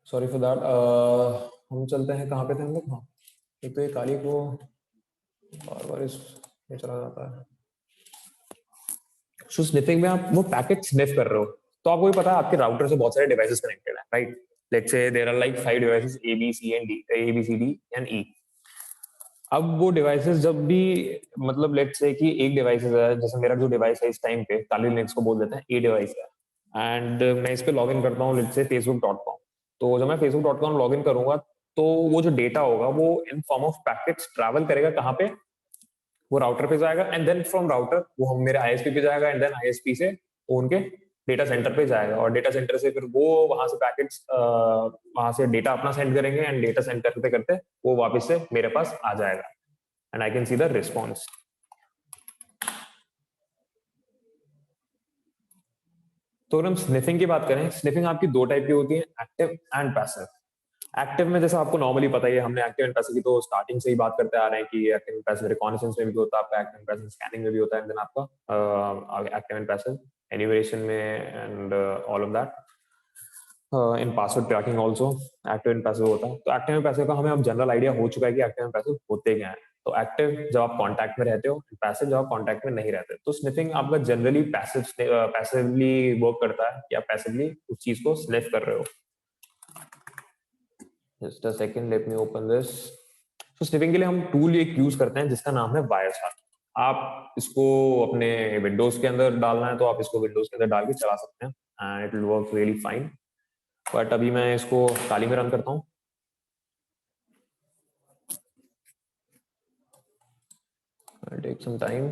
Sorry for that. हम चलते हैं, कहाँ पे थे हम लोग? हाँ, एक तो ये काली को बार बार इस में चला जाता है। सो स्निफिंग में आप वो पैकेट स्निफ कर रहे हो, तो आपको भी पता है आपके राउटर से बहुत सारे डिवाइसेस कनेक्टेड है, right? Let's say there are like 5 devices A B C and D, A B C D and E. अब वो डिवाइसेस जब भी, मतलब लेट्स से कि एक डिवाइसेस है, जैसे मेरा जो डिवाइस है इस टाइम पे, काली लिनक्स को बोल देते हैं, ए डिवाइस है, एंड मैं इस पे लॉग इन करता हूँ लेट्स से facebook.com। तो जब मैं facebook.com लॉग इन करूंगा, तो वो जो डेटा होगा वो in form of packets travel करेगा कहाँ पे? वो राउटर पे जाएगा, एंड देन फ्रॉम राउटर वो हम मेरे आईएसपी पे जाएगा, एंड देन आईएसपी से वो उनके डेटा सेंटर पे जाएगा, और डेटा सेंटर से फिर वो वहां से पैकेट्स वहां से डेटा अपना सेंड करेंगे, एंड डेटा सेंड करते करते वो वापस से मेरे पास आ जाएगा, and I can see the response. तो अगर हम स्निफिंग की बात करें, स्निफिंग आपकी दो टाइप की होती है, एक्टिव एंड पैसिव। एक्टिव में जैसे आपको नॉर्मली पता ही है, हमने एक्टिव एंड पैसिव की तो स्टार्टिंग से ही बात करते आ रहे हैं कि एक्टिव एंड पैसिव रिकॉग्निशंस में भी होता है आपका, एक्टिव एंड पैसिव स्कैनिंग में भी होता है, एंड देन आपका एक्टिव एंड पैसिव एन्यूमरेशन में and all of that in password tracking also active and passive होता है। तो एक्टिव एंड पैसिव का हमें अब जनरल आइडिया हो चुका है कि एक्टिव एंड पैसिव होते क्या है। तो एक्टिव जब आप कॉन्टैक्ट में रहते हो, पैसिव जब आप कॉन्टैक्ट में नहीं रहते। तो स्निफिंग आपका जनरली पैसिवली वर्क करता है कि आप पैसिवली उस चीज को स्निफ कर रहे हो। Just a second, late me open this. तो स्निफिंग के लिए हम टूल एक यूज करते हैं जिसका नाम है वायरशार्क। आप इसको अपने विंडोज के अंदर डालना है तो आप इसको विंडोज के अंदर डाल के चला सकते हैं and it will work really fine. But अभी मैं इसको टाली में रन करता हूँ। I'll take some time.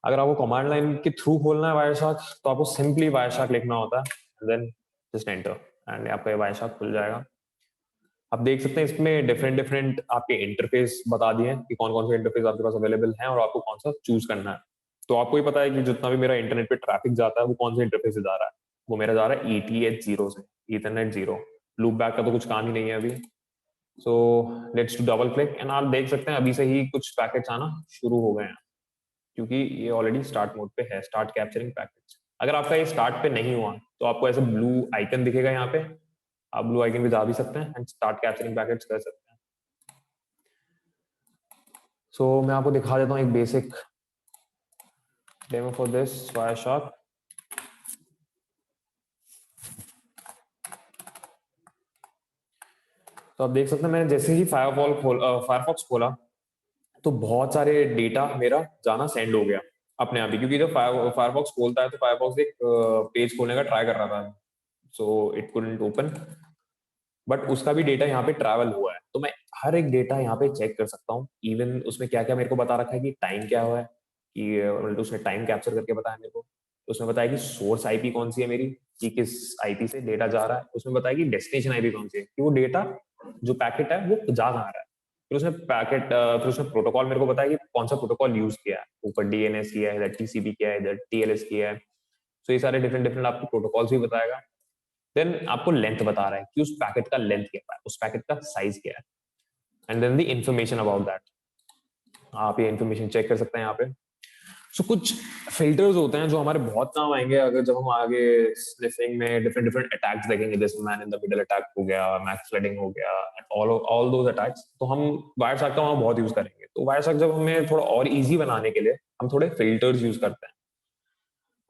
अगर आपको कमांड लाइन के थ्रू खोलना है वायरशार्क तो आपको सिंपली वायरशार्क लिखना होता है, देन जस्ट एंटर एंड आपका ये वायरशार्क खुल जाएगा। आप देख सकते हैं इसमें डिफरेंट डिफरेंट आपके इंटरफेस बता दिए हैं कि कौन कौन से इंटरफेस आपके पास अवेलेबल हैं और आपको कौन सा चूज करना है। तो आपको ही पता है कि जितना भी मेरा इंटरनेट पे ट्रैफिक जाता है वो कौन से इंटरफेस से जा रहा है। वो मेरा जा रहा है ETH0 से, ईथरनेट 0। लूप बैक का तो कुछ काम ही नहीं है अभी। So let's to double click and आप देख सकते हैं अभी से ही कुछ पैकेट्स आना शुरू हो गए हैं, क्योंकि ये ऑलरेडी स्टार्ट मोड पे है, स्टार्ट कैप्चरिंग पैकेट्स। अगर आपका ये स्टार्ट पे नहीं हुआ तो आपको ऐसे ब्लू आइकन दिखेगा यहाँ पे, आप ब्लू आइकन पे जा भी सकते हैं एंड स्टार्ट कैप्चरिंग पैकेट्स कर सकते हैं। सो मैं आपको दिखा देता हूँ एक basic demo for this Wireshark. तो आप देख सकते हैं मैंने जैसे ही फायरफॉक्स खोला तो बहुत सारे डेटा मेरा जाना सेंड हो गया अपने आप ही, क्योंकि जब फायरफॉक्स खोलता है तो फायरफॉक्स एक पेज खोलने का ट्राई कर रहा था, so it couldn't open, but उसका भी डेटा यहाँ पे ट्रैवल हुआ है। तो मैं हर एक डेटा यहाँ पे चेक कर सकता हूँ। इवन उसमें क्या क्या मेरे को बता रखा है कि टाइम क्या हुआ है, कि मतलब उसने टाइम कैप्चर करके बताया मेरे को। उसमें बताया कि सोर्स आईपी कौन सी है मेरी, कि किस आईपी से डेटा जा रहा है। उसमें बताया कि डेस्टिनेशन आईपी कौन सी है, कि वो डेटा जो पैकेट है वो जा कहाँ रहा है। फिर उसने प्रोटोकॉल मेरे को बताया कि कौन सा प्रोटोकॉल यूज किया है, ऊपर डीएनएस किया है, इधर टीसीपी किया है, इधर टीएलएस किया है। तो ये सारे डिफरेंट डिफरेंट आपको प्रोटोकॉल्स भी बताएगा। देन आपको लेंथ बता रहा है कि उस पैकेट का लेंथ क्या है, उस पैकेट का साइज क्या है, and then the information about that. आप ये इंफॉर्मेशन चेक कर सकते हैं यहाँ पे। सो कुछ फिल्टर्स होते हैं जो हमारे बहुत काम आएंगे अगर जब हम आगे स्निफिंग में डिफरेंट डिफरेंट अटैक्स देखेंगे, जैसे man in the middle attack हो गया, मैक्स फ्लडिंग हो गया, ऑल दोज अटैक्स। तो हम वायरशार्क का वहां बहुत यूज करेंगे। तो वायरशार्क जब हमें थोड़ा और इजी बनाने के लिए हम थोड़े फिल्टर्स यूज करते हैं।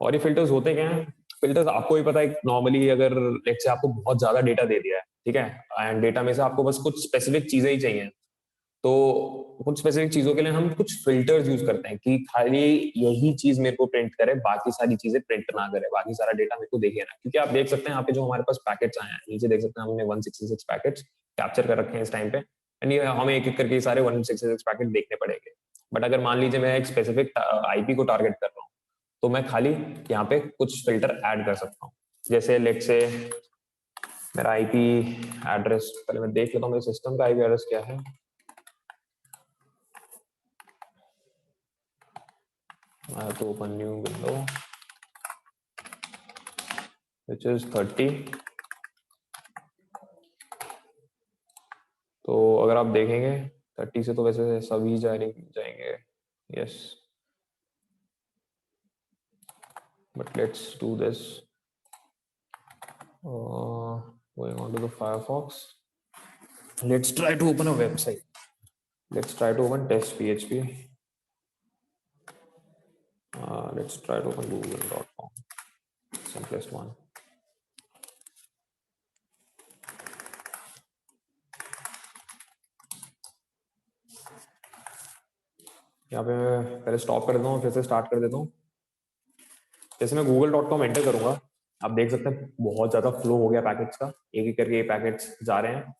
और ये फिल्टर्स होते क्या हैं? फिल्टर्स आपको भी पता है, नॉर्मली अगर लेट्स से आपको बहुत ज्यादा डेटा दे दिया है, ठीक है, एंड डेटा में से आपको बस कुछ स्पेसिफिक चीजें ही चाहिए, तो कुछ स्पेसिफिक चीजों के लिए हम कुछ फिल्टर्स यूज करते हैं कि खाली यही चीज मेरे को प्रिंट करे, बाकी सारी चीजें प्रिंट ना करे, बाकी सारा डेटा मेरे को देखे ना। क्योंकि आप देख सकते हैं यहाँ पे जो हमारे पास पैकेट्स आए हैं, नीचे देख सकते हैं हमने 166 पैकेट्स कैप्चर कर रखे हैं इस टाइम पे, एंड ये हमें एक एक करके सारे 166 पैकेट देखने पड़ेंगे। बट अगर मान लीजिए मैं एक स्पेसिफिक आईपी को टारगेट कर रहा हूँ तो मैं खाली यहाँ पे कुछ फिल्टर ऐड कर सकता हूँ। जैसे लेट से मेरा आईपी एड्रेस, पहले मैं देख लेता हूँ मेरे सिस्टम का आईपी एड्रेस क्या है। I have to open new window which is 30। तो अगर आप देखेंगे 30 से तो वैसे सभी जाएंगे, yes, but let's do this. Going on to the Firefox, let's try to open a website. Let's try to open test PHP. Let's try to open google.com, simplest one. यहाँ पे मैं पहले स्टॉप कर देता हूँ, फिर से स्टार्ट कर देता हूँ। जैसे मैं google.com एंटर करूंगा, आप देख सकते हैं बहुत ज्यादा फ्लो हो गया पैकेट्स का, एक एक करके ये पैकेट्स जा रहे हैं।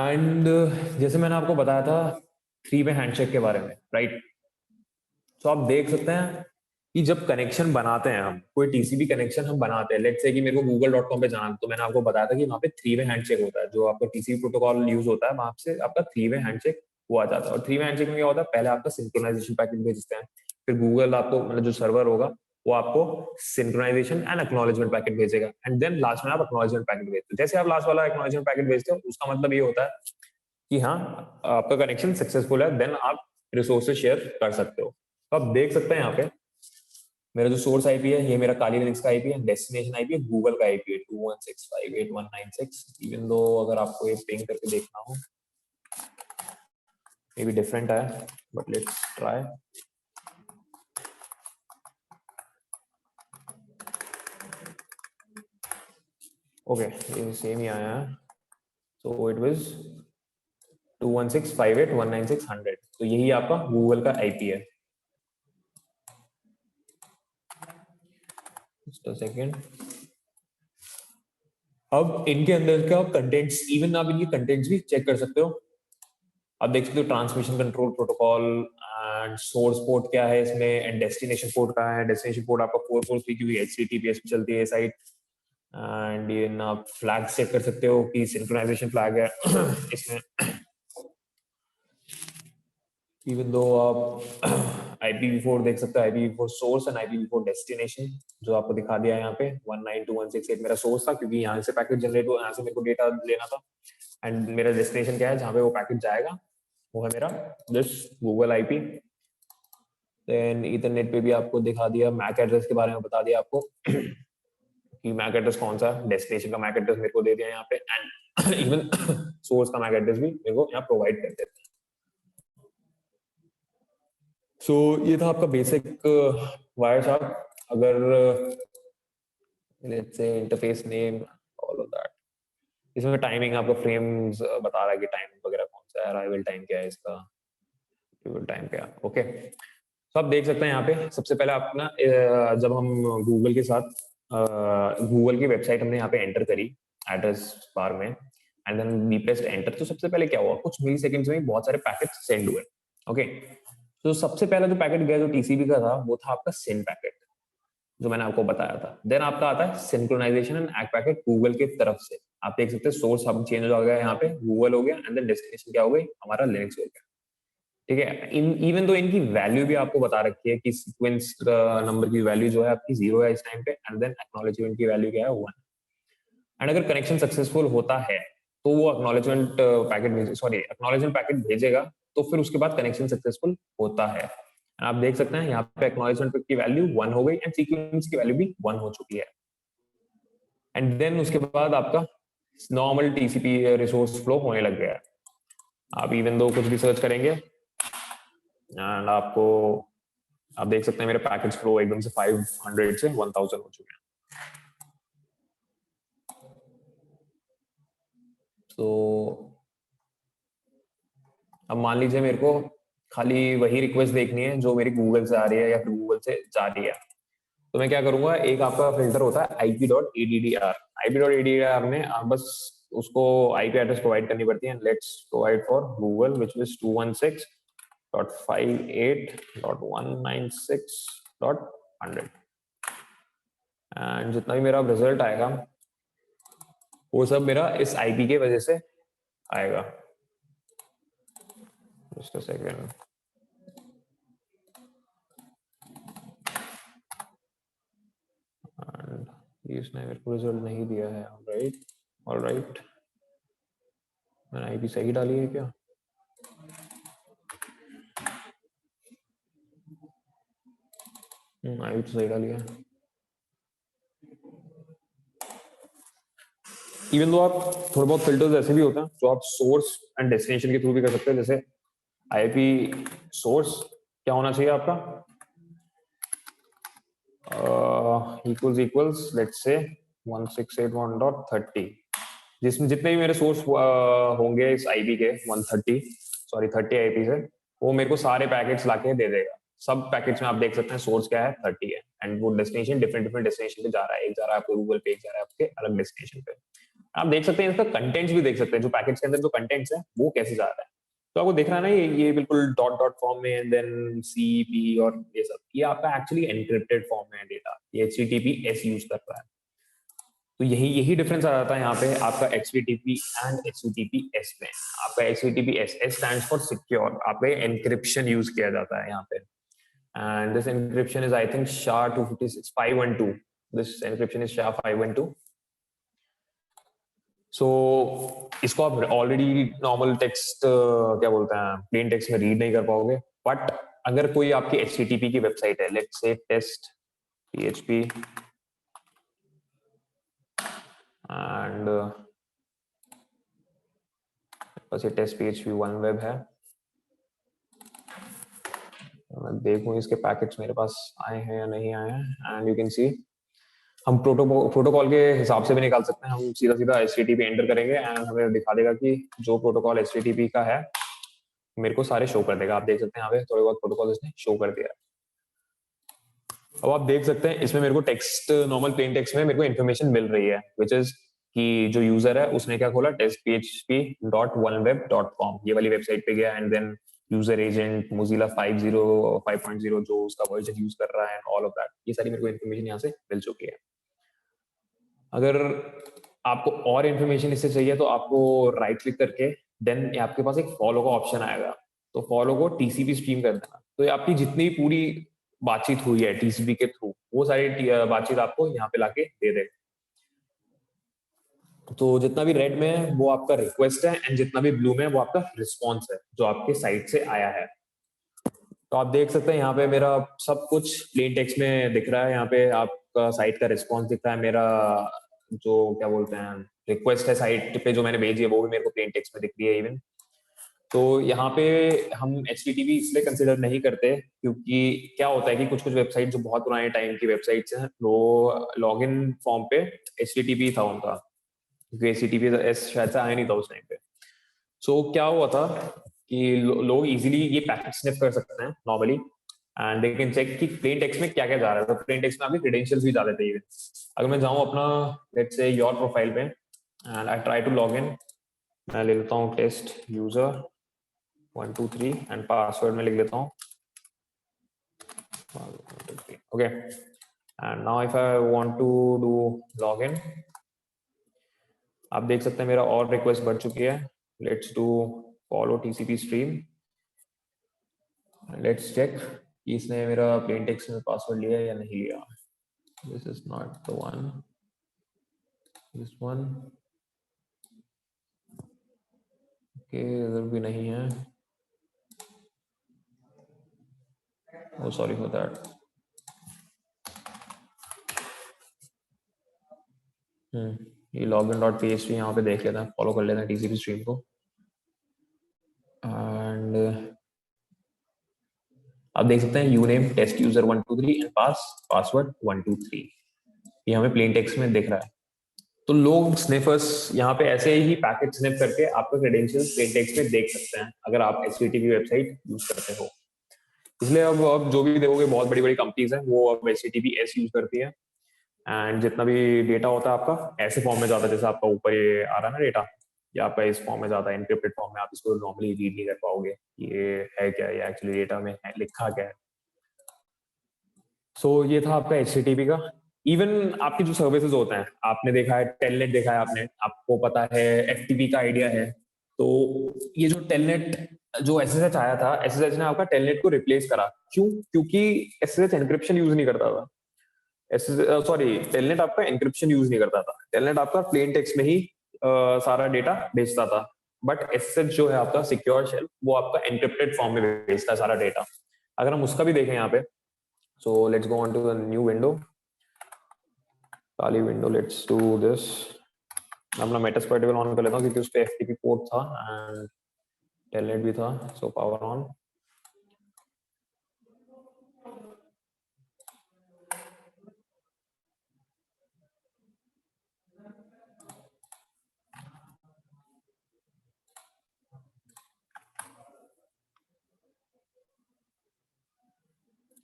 एंड जैसे मैंने आपको बताया था 3-वे हैंडशेक के बारे में, राइट? तो आप देख सकते हैं कि जब कनेक्शन बनाते हैं हम, कोई टीसीपी कनेक्शन हम बनाते हैं, लेट्स से कि मेरे को google.com पे जाना, तो मैंने आपको बताया था कि वहाँ पे 3-वे हैंडशेक होता है, जो आपका टीसीपी प्रोटोकॉल यूज होता है वहां से आपका 3-वे हैंडशेक वो आ जाता है। और 3 वे हैंडशेक में क्या होता है, पहले आपका सिंक्रोनाइजेशन पैकेट भेजते हैं, फिर गूगल आपको मतलब जो सर्वर होगा वो आपको सिंक्रोनाइजेशन एंड एक्नॉलेजमेंट पैकेट भेजेगा, एंड देन लास्ट में आप एक्नॉलेजमेंट पैकेट भेजते हो। जैसे आप लास्ट वाला एक्नॉलेजमेंट पैकेट भेजते हो उसका मतलब ये होता है कि हाँ आपका कनेक्शन सक्सेसफुल है, देन आप रिसोर्सेज शेयर कर सकते हो। तो आप देख सकते हैं यहाँ पे मेरा जो सोर्स आईपी है ये मेरा काली लिनक्स का आईपी है, डेस्टिनेशन आईपी है गूगल का आईपी है 216.58196। इवन दो अगर आपको ये पिंग करके देखना हो मे बी डिफरेंट है, बट लेट्स ट्राई। ओके ये सेम ही आया है, सो इट वाज 216.5819600। तो यही आपका गूगल का आईपी है। Just a second. अब इनके अंदर का कंटेंट्स, इवन आप इनके कंटेंट्स भी चेक कर सकते हो। आप देख सकते हो transmission control protocol and source port क्या है इसमें, एंड डेस्टिनेशन पोर्ट कहाँ है। डेस्टिनेशन पोर्ट आपका 443 क्योंकि HTTPS पे चलती है साइट। एंड ये आप फ्लैग चेक कर सकते हो कि सिंक्रोनाइजेशन फ्लैग है इसमें। इवन दो आप IPv4 देख सकते हो, IPv4 source and IPv4 destination जो आपको दिखा दिया है यहाँ पे। 192.168 मेरा सोर्स था क्योंकि यहाँ से पैकेट जनरेट हो, यहाँ से मेरे को डेटा लेना था। एंड मेरा डेस्टिनेशन क्या है जहाँ पे वो पैकेट जाएगा, वो है मेरा this Google IP. Then ethernet पे भी आपको दिखा दिया, मैक एड्रेस के बारे में बता दिया आपको कि मैक एड्रेस कौन सा, डेस्टिनेशन का मैक एड्रेस मेरे को दे दिया यहाँ पे, एंड इवन सोर्स का मैक एड्रेस भी मेरे को यहाँ प्रोवाइड कर देते हैं। सो ये था आपका बेसिक वायर शार्क। अगर let's say interface name all of that, इसमें टाइमिंग आपको फ्रेम्स बता रहा है कि टाइम वगैरह कौन सा है, अराइवल टाइम क्या है इसका, अराइवल टाइम क्या है। ओके तो आप देख सकते हैं यहाँ पे सबसे पहले अपना जब हम गूगल के साथ गूगल की वेबसाइट हमने यहाँ पे एंटर करी एड्रेस बार में, and then we pressed enter, तो सबसे पहले क्या हुआ, कुछ मिली सेकेंड्स में बहुत सारे पैकेट सेंड हुए। ओके तो सबसे पहला जो पैकेट गया जो टीसीपी का था वो था आपका सेंड पैकेट जो मैंने आपको बताया था। देन आपका आता है synchronization and ack packet Google की तरफ से। आप देख सकते हैं सोर्स अब चेंज हो गया, यहाँ पे गूगल हो गया, एंड देन डेस्टिनेशन क्या हो गई, हमारा लिनक्स हो गया। ठीक है, इवन तो इनकी वैल्यू भी आपको बता रखी है कि सीक्वेंस नंबर की वैल्यू जो है आपकी 0 है इस टाइम पे, एंड देन एक्नॉलेजमेंट की वैल्यू क्या है 1। एंड अगर कनेक्शन सक्सेसफुल होता है तो वो एक्नॉलेजमेंट पैकेट एक्नॉलेजमेंट पैकेट भेजेगा, तो फिर उसके बाद कनेक्शन सक्सेसफुल होता है। आप देख सकते हैं यहाँ पे एक्नॉलेजमेंट की वैल्यू 1 हो गई एंड सीक्वेंस की वैल्यू भी 1 हो चुकी है। एंड देन उसके बाद आपका नॉर्मल टीसीपी रिसोर्स फ्लो होने लग गया है। आप इवन दो कुछ भी सर्च करेंगे एंड आपको आप देख सकते हैं मेरे पैकेज फ्लो एकदम से 500 से 1000 हो चुके हैं। तो अब मान लीजिए मेरे को खाली वही रिक्वेस्ट देखनी है जो मेरी गूगल से आ रही है या फिर गूगल से जा रही है, तो मैं क्या करूंगा, एक आपका फिल्टर होता है IP.addr। IP.addr में आप बस उसको IP एड्रेस प्रोवाइड करनी पड़ती है। Let's provide for Google which is 216.58.196.100 and जितना भी मेरा रिजल्ट आएगा वो सब मेरा इस IP के वजह से आएगा। Just a second. इसने मेरे को रिजल्ट नहीं दिया है। ऑलराइट मैंने आईपी सही डाली है क्या? आईपी तो सही डाली है। इवन दो आप थोड़े बहुत फिल्टर्स ऐसे भी होते हैं जो आप सोर्स एंड डेस्टिनेशन के थ्रू भी कर सकते हैं। जैसे आईपी सोर्स क्या होना चाहिए आपका, इक्वल्स लेट्स से 168.1.30, जिसमें जितने भी मेरे सोर्स होंगे इस आईपी के 30 आईपी से, वो मेरे को सारे पैकेट्स लाके दे देगा। सब पैकेट्स में आप देख सकते हैं सोर्स क्या है 30 है, एंड वो डेस्टिनेशन डिफरेंट डेस्टिनेशन पे जा रहा है। एक जा रहा है आपको गूगल पे, एक जा रहा है आपके अलग डेस्टिनेशन पे। आप देख सकते हैं इसका कंटेंट्स भी देख सकते हैं, जो पैकेट्स के अंदर जो कंटेंट्स है वो कैसे जा रहा है। तो आपको देख रहा है ना ये बिल्कुल डॉट डॉट फॉर्म में, एंड देन सी पी और ये सब, ये आपका एक्चुअली एनक्रिप्टेड फॉर्म में है डेटा, ये HTTPS यूज कर रहा है। तो यही डिफरेंस आ जाता है यहाँ पे आपका HTTP एंड HTTPS में। आपका HTTPS स्टैंड्स फॉर सिक्योर, आपका एनक्रिप्शन यूज किया जाता है यहाँ पे, and this encryption is I think SHA-256-512, this encryption is SHA-512। सो इसको आप ऑलरेडी नॉर्मल टेक्स्ट क्या बोलते हैं प्लेन टेक्स्ट में रीड नहीं कर पाओगे, बट अगर कोई आपकी HTTP की वेबसाइट है, let's say test PHP and बस ये टेस्ट PHP 1 वेब है, मैं देखूं इसके पैकेट्स मेरे पास आए हैं या नहीं आए हैं, एंड यू कैन सी हम प्रोटोकॉल के हिसाब से भी निकाल सकते हैं। हम सीधा सीधा HTTP एंटर करेंगे एंड हमें दिखा देगा कि जो प्रोटोकॉल HTTP का है मेरे को सारे शो कर देगा। आप देख सकते हैं यहाँ पे थोड़े बहुत प्रोटोकॉल इसने शो कर दिया। अब आप देख सकते हैं इसमें मेरे को टेक्स्ट, नॉर्मल प्लेन टेक्स्ट में मेरे को इन्फॉर्मेशन मिल रही है, विच इज कि जो यूजर है उसने क्या खोला, testphp.oneweb.com, ये वाली वेबसाइट पे गया, and then user agent Mozilla 5.0 जो उसका वर्जन यूज कर रहा है, ऑल ऑफ दैट, ये सारी मेरे को इन्फॉर्मेशन यहाँ से मिल चुकी है। अगर आपको और इन्फॉर्मेशन इससे चाहिए तो आपको राइट क्लिक करके देन आपके पास एक फॉलो का ऑप्शन आएगा, तो फॉलो को TCP स्ट्रीम कर देना, तो ये आपकी जितनी पूरी बातचीत हुई है TCP के थ्रू वो सारी बातचीत आपको यहाँ पे लाके दे देगा। तो जितना भी रेड में है वो आपका रिक्वेस्ट है, एंड जितना भी ब्लू में है वो आपका रिस्पॉन्स है जो आपके साइट से आया है। तो आप देख सकते हैं यहाँ पे मेरा सब कुछ प्लेन टेक्स्ट में दिख रहा है, यहाँ पे आपका साइट का रिस्पॉन्स दिख रहा है, मेरा जो क्या बोलते हैं रिक्वेस्ट है साइट पे जो मैंने भेजी है वो भी मेरे को प्लेन टेक्स्ट में दिख रही है इवन। तो यहाँ पे हम HTTP इसलिए कंसिडर नहीं करते क्योंकि क्या होता है कि कुछ कुछ वेबसाइट जो बहुत पुराने टाइम की वेबसाइट्स हैं वो लॉगिन फॉर्म पे HTTP था उनका, क्योंकि HTTPS शायद से आया नहीं था उस टाइम पे। सो क्या हुआ था कि लोग इजीली ये पैकेट स्निफ कर सकते हैं normally, and they can check कि प्लेन टेक्स्ट में क्या क्या जा रहा है। तो प्लेन टेक्स्ट में आपके क्रेडेंशियल्स भी जा देते हैं। अगर मैं जाऊँ अपना लेट्स से योर प्रोफाइल पे and I try to log in, मैं ले लेता हूँ टेस्ट यूजर 1 2 3 एंड पासवर्ड में लिख लेता हूँ okay, and now if I want to do log in, आप देख सकते हैं मेरा और रिक्वेस्ट बढ़ चुकी है। Let's do follow TCP stream, let's check कि इसने मेरा प्लेन टेक्स्ट में पासवर्ड लिया या नहीं लिया। This is not the one, this one okay, इधर भी नहीं है, oh sorry for that। ये login.php यहाँ पे देख लेते हैं, फॉलो कर लेते हैं TCP स्ट्रीम को, एंड आप देख सकते हैं यूनेम टेस्ट यूजर 1 2 3 एंड पासवर्ड 1 2 3, ये हमें प्लेन टेक्स्ट में दिख रहा है। तो लोग स्निफर्स यहाँ पे ऐसे ही पैकेट स्निफ करके आपका क्रेडेंशियल्स प्लेन टेक्स्ट में देख सकते हैं अगर आप HTTP वेबसाइट यूज करते हो। इसलिए अब जो भी देखोगे बहुत बड़ी बड़ी कंपनीज हैं वो अब HTTPS यूज करती है, एंड जितना भी डेटा होता है आपका ऐसे फॉर्म में जाता है जैसे आपका ऊपर ये आ रहा है ना डेटा, ये आपका इस फॉर्म में जाता है, एनक्रिप्टेड फॉर्म में, आप इसको नॉर्मली रीड नहीं कर पाओगे ये है क्या, ये एक्चुअली डेटा में है, लिखा क्या है। सो ये था आपका HTTP का। इवन आपके जो सर्विसेज होते हैं, आपने देखा है टेलनेट, देखा है आपने, आपको पता है FTP का आइडिया है। तो ये जो टेलनेट जो SSH आया था, SSH ने आपका टेलनेट को रिप्लेस करा, क्यों? क्योंकि SSH एनक्रिप्शन यूज नहीं करता था, सॉरी टेलनेट आपका एनक्रिप्शन यूज नहीं करता था, टेलनेट आपका प्लेन टेक्स्ट में ही सारा डेटा भेजता था, बट SSH जो है आपका सिक्योर शेल वो आपका एनक्रिप्टेड फॉर्म में भेजता है सारा डेटा। अगर हम उसका भी देखें यहाँ पे, so let's go on to the new window, Kali window, let's do this. मैं अपना मेटास्प्लॉइट टेबल ऑन कर लेता हूँ क्योंकि उस पे FTP पोर्ट था एंड टेलनेट भी था, so power on.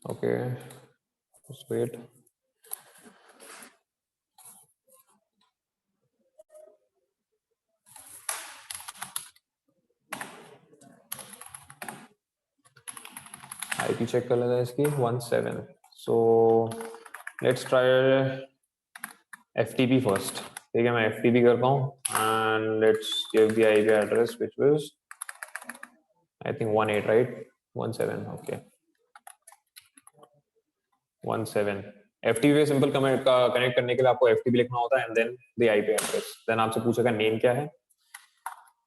Okay just wait। IP check कर लेते हैं इसकी 17, so let's try FTP first, ठीक है, मैं FTP करता हूँ and let's give the IP address which was I think 18 right 17 okay 17 FTP पे सिंपल कनेक्ट करने के लिए आपको FTP लिखना होता है and then the IP address, then आपसे पूछेगा नेम क्या है,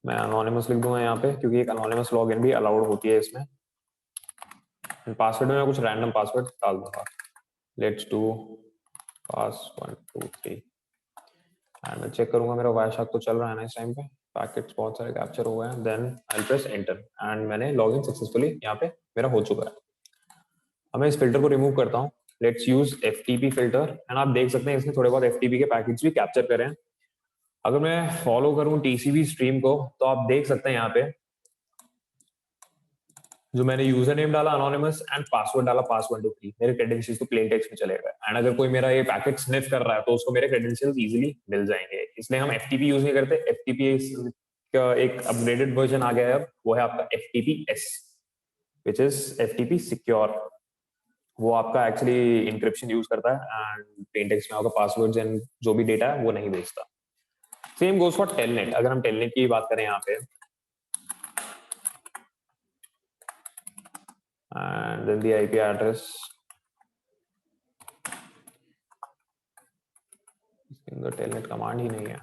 मैं अनोनिमस लिख दूंगा यहाँ पे क्योंकि एक अनोनिमस लॉगिन भी अलाउड होती है इसमें। पासवर्ड में मैं कुछ रैंडम पासवर्ड डाल दूंगा, लेट्स डू पास 1 2 3 एंड मैं चेक करूंगा मेरा वायरशार्क तो चल रहा है ना इस टाइम पे, पैकेट्स बहुत सारे कैप्चर हो गए हैं, then I press enter and मैंने लॉगिन सक्सेसफुली यहाँ पे मेरा हो चुका है। अब मैं इस फिल्टर को रिमूव करता हूँ, let's use FTP filter and आप देख सकते हैं इसने थोड़े बहुत FTP के पैकेट्स भी कैप्चर करे हैं। अगर मैं फॉलो करूं TCP स्ट्रीम को तो आप देख सकते हैं यहाँ पे जो मैंने यूजर नेम डाला अनोनिमस एंड पासवर्ड डाला pass123, मेरे क्रेडेंशियल्स तो प्लेन टेक्स्ट में चले गए एंड अगर कोई मेरा ये पैकेट स्निफ कर रहा है तो उसको मेरे क्रेडेंशियल्स इजीली मिल जाएंगे, इसलिए हम FTP यूज नहीं करते। FTP का एक अपग्रेडेड वर्जन आ गया है, वो है आपका FTPS which is FTP secure. वो आपका एक्चुअली इंक्रिप्शन यूज करता है एंड प्लेन टेक्स्ट में आपका पासवर्ड्स एंड जो भी डेटा है वो नहीं भेजता। सेम गोज फॉर टेलनेट, अगर हम टेलनेट की बात करें यहाँ पे and then the IP address, इसके अंदर टेलनेट कमांड ही नहीं है,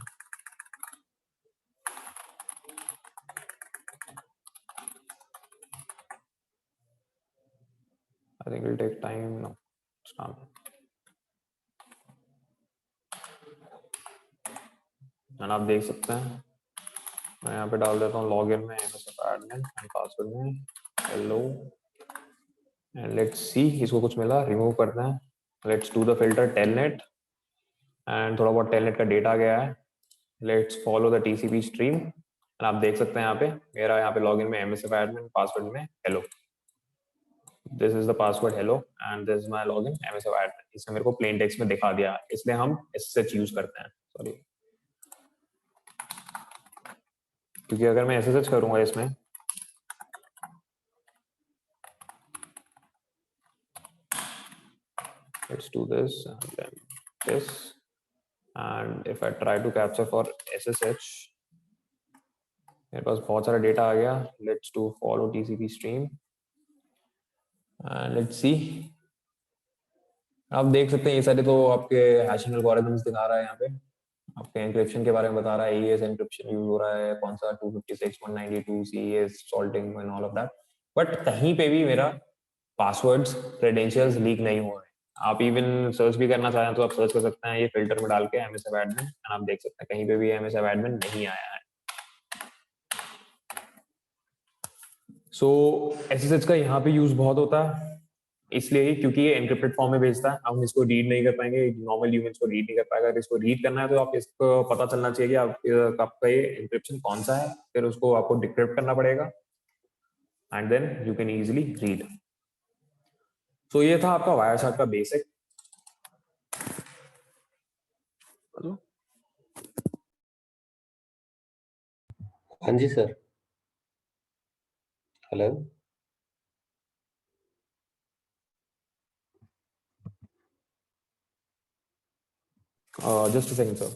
I think it will take time, no it's not। and आप देख सकते हैं मैं यहाँ पे डाल देता हूँ लॉगिन में MSF admin एंड पासवर्ड में hello एंड लेट्स सी इसको कुछ मिला, रिमूव करते हैं, let's do the filter telnet and थोड़ा बहुत टेलनेट का डेटा गया है, let's follow the TCP stream and आप देख सकते हैं यहाँ पे मेरा यहाँ पे लॉगिन में MSF admin पासवर्ड में hello, this is the password hello and this is my login MSF admin, इसने मेरे को प्लेन टेक्स्ट में दिखा दिया, इसलिए हम SSH यूज करते हैं, सॉरी क्योंकि अगर मैं SSH करूंगा इसमें let's do this and then this and if I try to capture for SSH मेरे पास बहुत सारा डेटा आ गया, let's do follow TCP stream and let's see। आप देख सकते हैं ये सारे तो आपके हैशिंग एल्गोरिथम्स दिखा रहा है, यहाँ पे आपके एन्क्रिप्शन के बारे में बता रहा है, AES एन्क्रिप्शन यूज हो रहा है, कौन सा 256.192 CES salting and all of that, but कहीं पे भी मेरा पासवर्ड्स क्रेडेंशियल्स लीक नहीं हो रहे। आप इवन सर्च भी करना चाहें तो आप सर्च कर सकते हैं ये फिल्टर में डाल के MSF admin एंड आप देख सकते हैं कहीं पे भी MSF admin नहीं आया है। सो SSH का यहाँ पे यूज बहुत होता है, इसलिए ही क्योंकि ये एनक्रिप्टेड फॉर्म में भेजता है, हम इसको रीड नहीं कर पाएंगे, नॉर्मल ह्यूमन इसको रीड नहीं कर पाएगा। अगर इसको रीड करना है तो आप इसको पता चलना चाहिए कि आपका ये एनक्रिप्शन कौन सा है, फिर उसको आपको डिक्रिप्ट करना पड़ेगा and then you can easily read. So ये था आपका वायरशार्क का बेसिक। हाँ जी sir, hello. Just a second sir.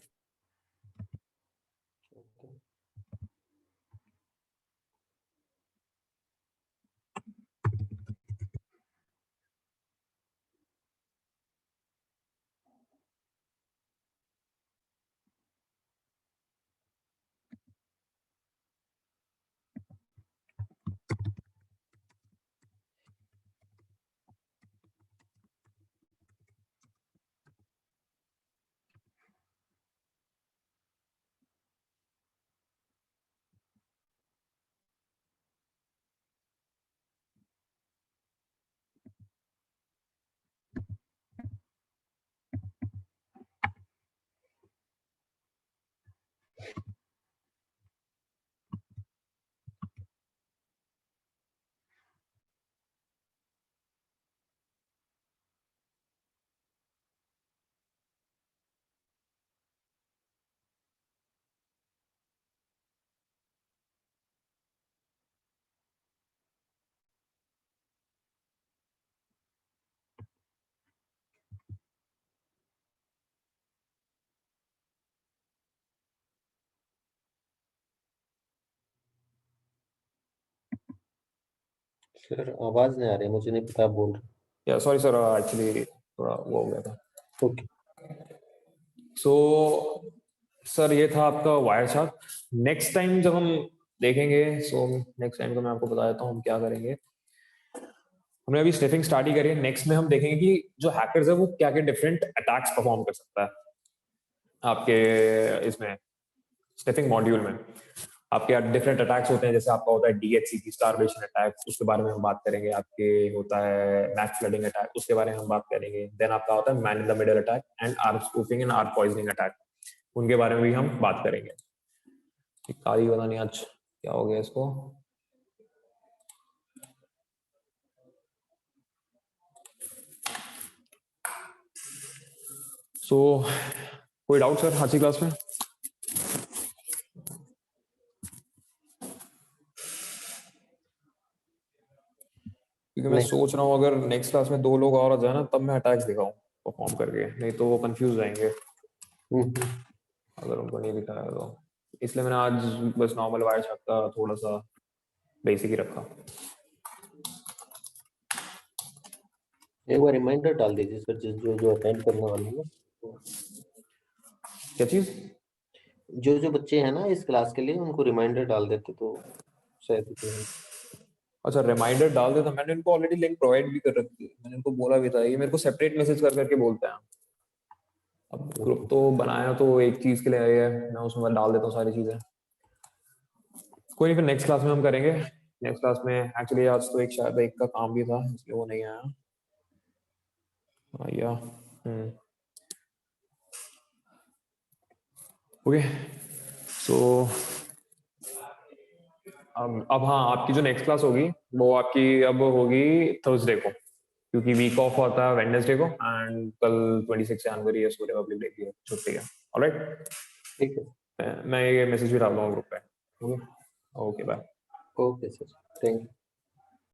Sir आवाज नहीं आ रही, मुझे नहीं पता आप बोल रहे। या सॉरी सर, एक्चुअली थोड़ा वो हो गया था। ओके। सो सर ये था आपका वायर शार्क। नेक्स्ट टाइम जब हम देखेंगे, सो नेक्स्ट टाइम को मैं आपको बता देता हूँ हम क्या करेंगे। हमने अभी स्निफिंग स्टार्ट ही करी है। नेक्स्ट में हम देखेंगे कि जो हैकर्स है वो क्या क्या डिफरेंट अटैक्स परफॉर्म कर सकता है आपके इसमें स्निफिंग मॉड्यूल में। आपके डिफरेंट अटैक्स होते हैं, जैसे आपका होता है DHCP स्टारवेशन अटैक, उसके बारे में हम बात करेंगे। आपके होता है मैच फ्लडिंग अटैक, उसके बारे में हम बात करेंगे। देन आपका होता है man in the middle attack and arm spoofing and arm poisoning attack, उनके बारे में भी हम बात करेंगे। काली पता नहीं आज क्या हो गया इसको। सो कोई डाउट सर आज की क्लास में? क्योंकि मैं नहीं। सोच रहा हूँ अगर नेक्स्ट क्लास में 2 लोग और आ जाए ना, तब मैं अटैक्स दिखाऊं परफॉर्म करके, नहीं तो वो कंफ्यूज जाएंगे हम्म। अगर उनको नहीं दिखाया तो। इसलिए मैंने आज बस नॉर्मल वायर शॉट का थोड़ा सा बेसिक ही रखा। एक बार रिमाइंडर डाल दीजिए सर, जिस जो जो अटेंड करने वाले हैं ना, क्या चीज? जो जो बच्चे हैं ना इस क्लास के लिए, उनको रिमाइंडर डाल देते तो शायद join। अच्छा, रिमाइंडर डाल देता। मैंने इनको ऑलरेडी लिंक प्रोवाइड भी कर रखी है, मैंने इनको बोला भी था। ये मेरे को सेपरेट मैसेज कर करके बोलते हैं। अब ग्रुप तो बनाया तो एक चीज के लिए है, मैं उसमें डाल देता हूँ सारी चीजें। कोई नहीं, फिर नेक्स्ट क्लास में हम करेंगे। नेक्स्ट क्लास में एक्चुअली आज तो एक शायद एक का काम भी था, इसलिए वो नहीं आया। या ओके। सो अब हाँ, आपकी जो नेक्स्ट क्लास होगी वो आपकी अब होगी थर्सडे को, क्योंकि वीक ऑफ होता है वेडनेसडे को, एंड कल 26 जनवरी है, सो रिपब्लिक डे की छुट्टी है। ऑलराइट, ठीक है। मैं ये मैसेज भी डाल दूंगा ग्रुप पे। Okay, okay bye. Okay sir, thank you.